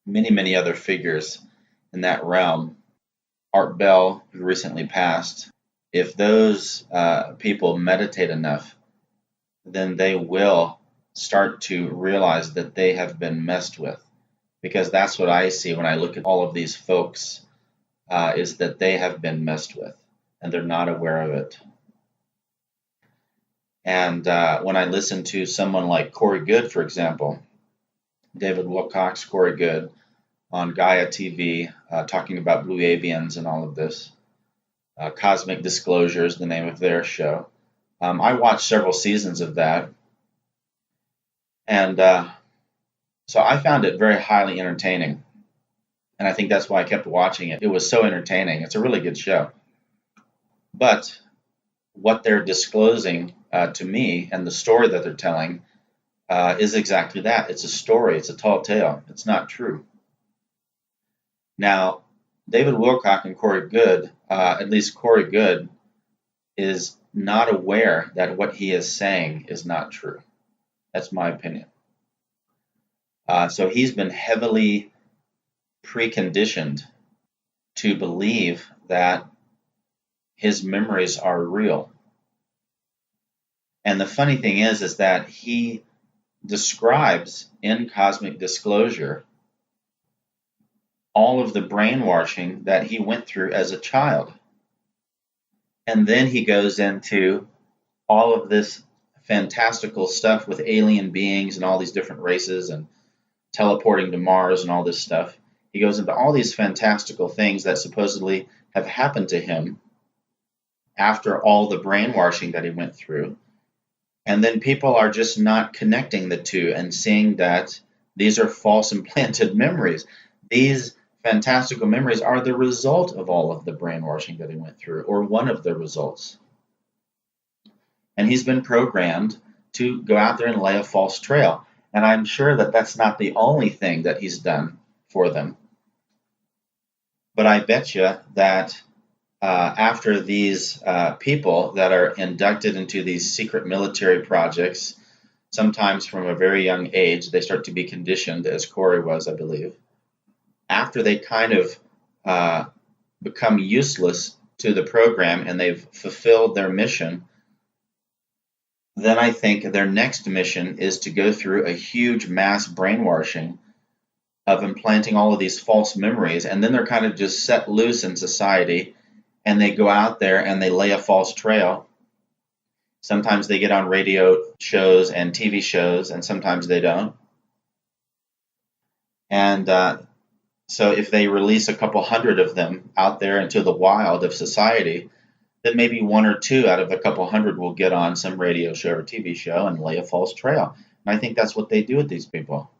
many, many other figures in that realm, Art Bell, who recently passed, if those people meditate enough, then they will start to realize that they have been messed with. Because that's what I see when I look at all of these folks, is that they have been messed with, and they're not aware of it. And when I listen to someone like Corey Goode, for example, David Wilcox, Corey Goode, on Gaia TV, talking about blue avians and all of this, Cosmic Disclosure is the name of their show. I watched several seasons of that, and so I found it very highly entertaining. And I think that's why I kept watching it. It was so entertaining. It's a really good show. But what they're disclosing to me and the story that they're telling is exactly that. It's a story. It's a tall tale. It's not true. Now, David Wilcock and Corey Goode, at least Corey Goode, is not aware that what he is saying is not true. That's my opinion. So he's been heavily preconditioned to believe that his memories are real. And the funny thing is that he describes in Cosmic Disclosure all of the brainwashing that he went through as a child. And then he goes into all of this fantastical stuff with alien beings and all these different races and teleporting to Mars and all this stuff. He goes into all these fantastical things that supposedly have happened to him after all the brainwashing that he went through. And then people are just not connecting the two and seeing that these are false implanted memories. These fantastical memories are the result of all of the brainwashing that he went through, or one of the results. And he's been programmed to go out there and lay a false trail. And I'm sure that that's not the only thing that he's done for them. But I bet you that after these people that are inducted into these secret military projects, sometimes from a very young age, they start to be conditioned, as Corey was, I believe. After they kind of become useless to the program and they've fulfilled their mission, then I think their next mission is to go through a huge mass brainwashing of implanting all of these false memories, and then they're kind of just set loose in society, and they go out there and they lay a false trail. Sometimes they get on radio shows and TV shows, and sometimes they don't. And so if they release a couple hundred of them out there into the wild of society, then maybe one or two out of a couple hundred will get on some radio show or TV show and lay a false trail. And I think that's what they do with these people.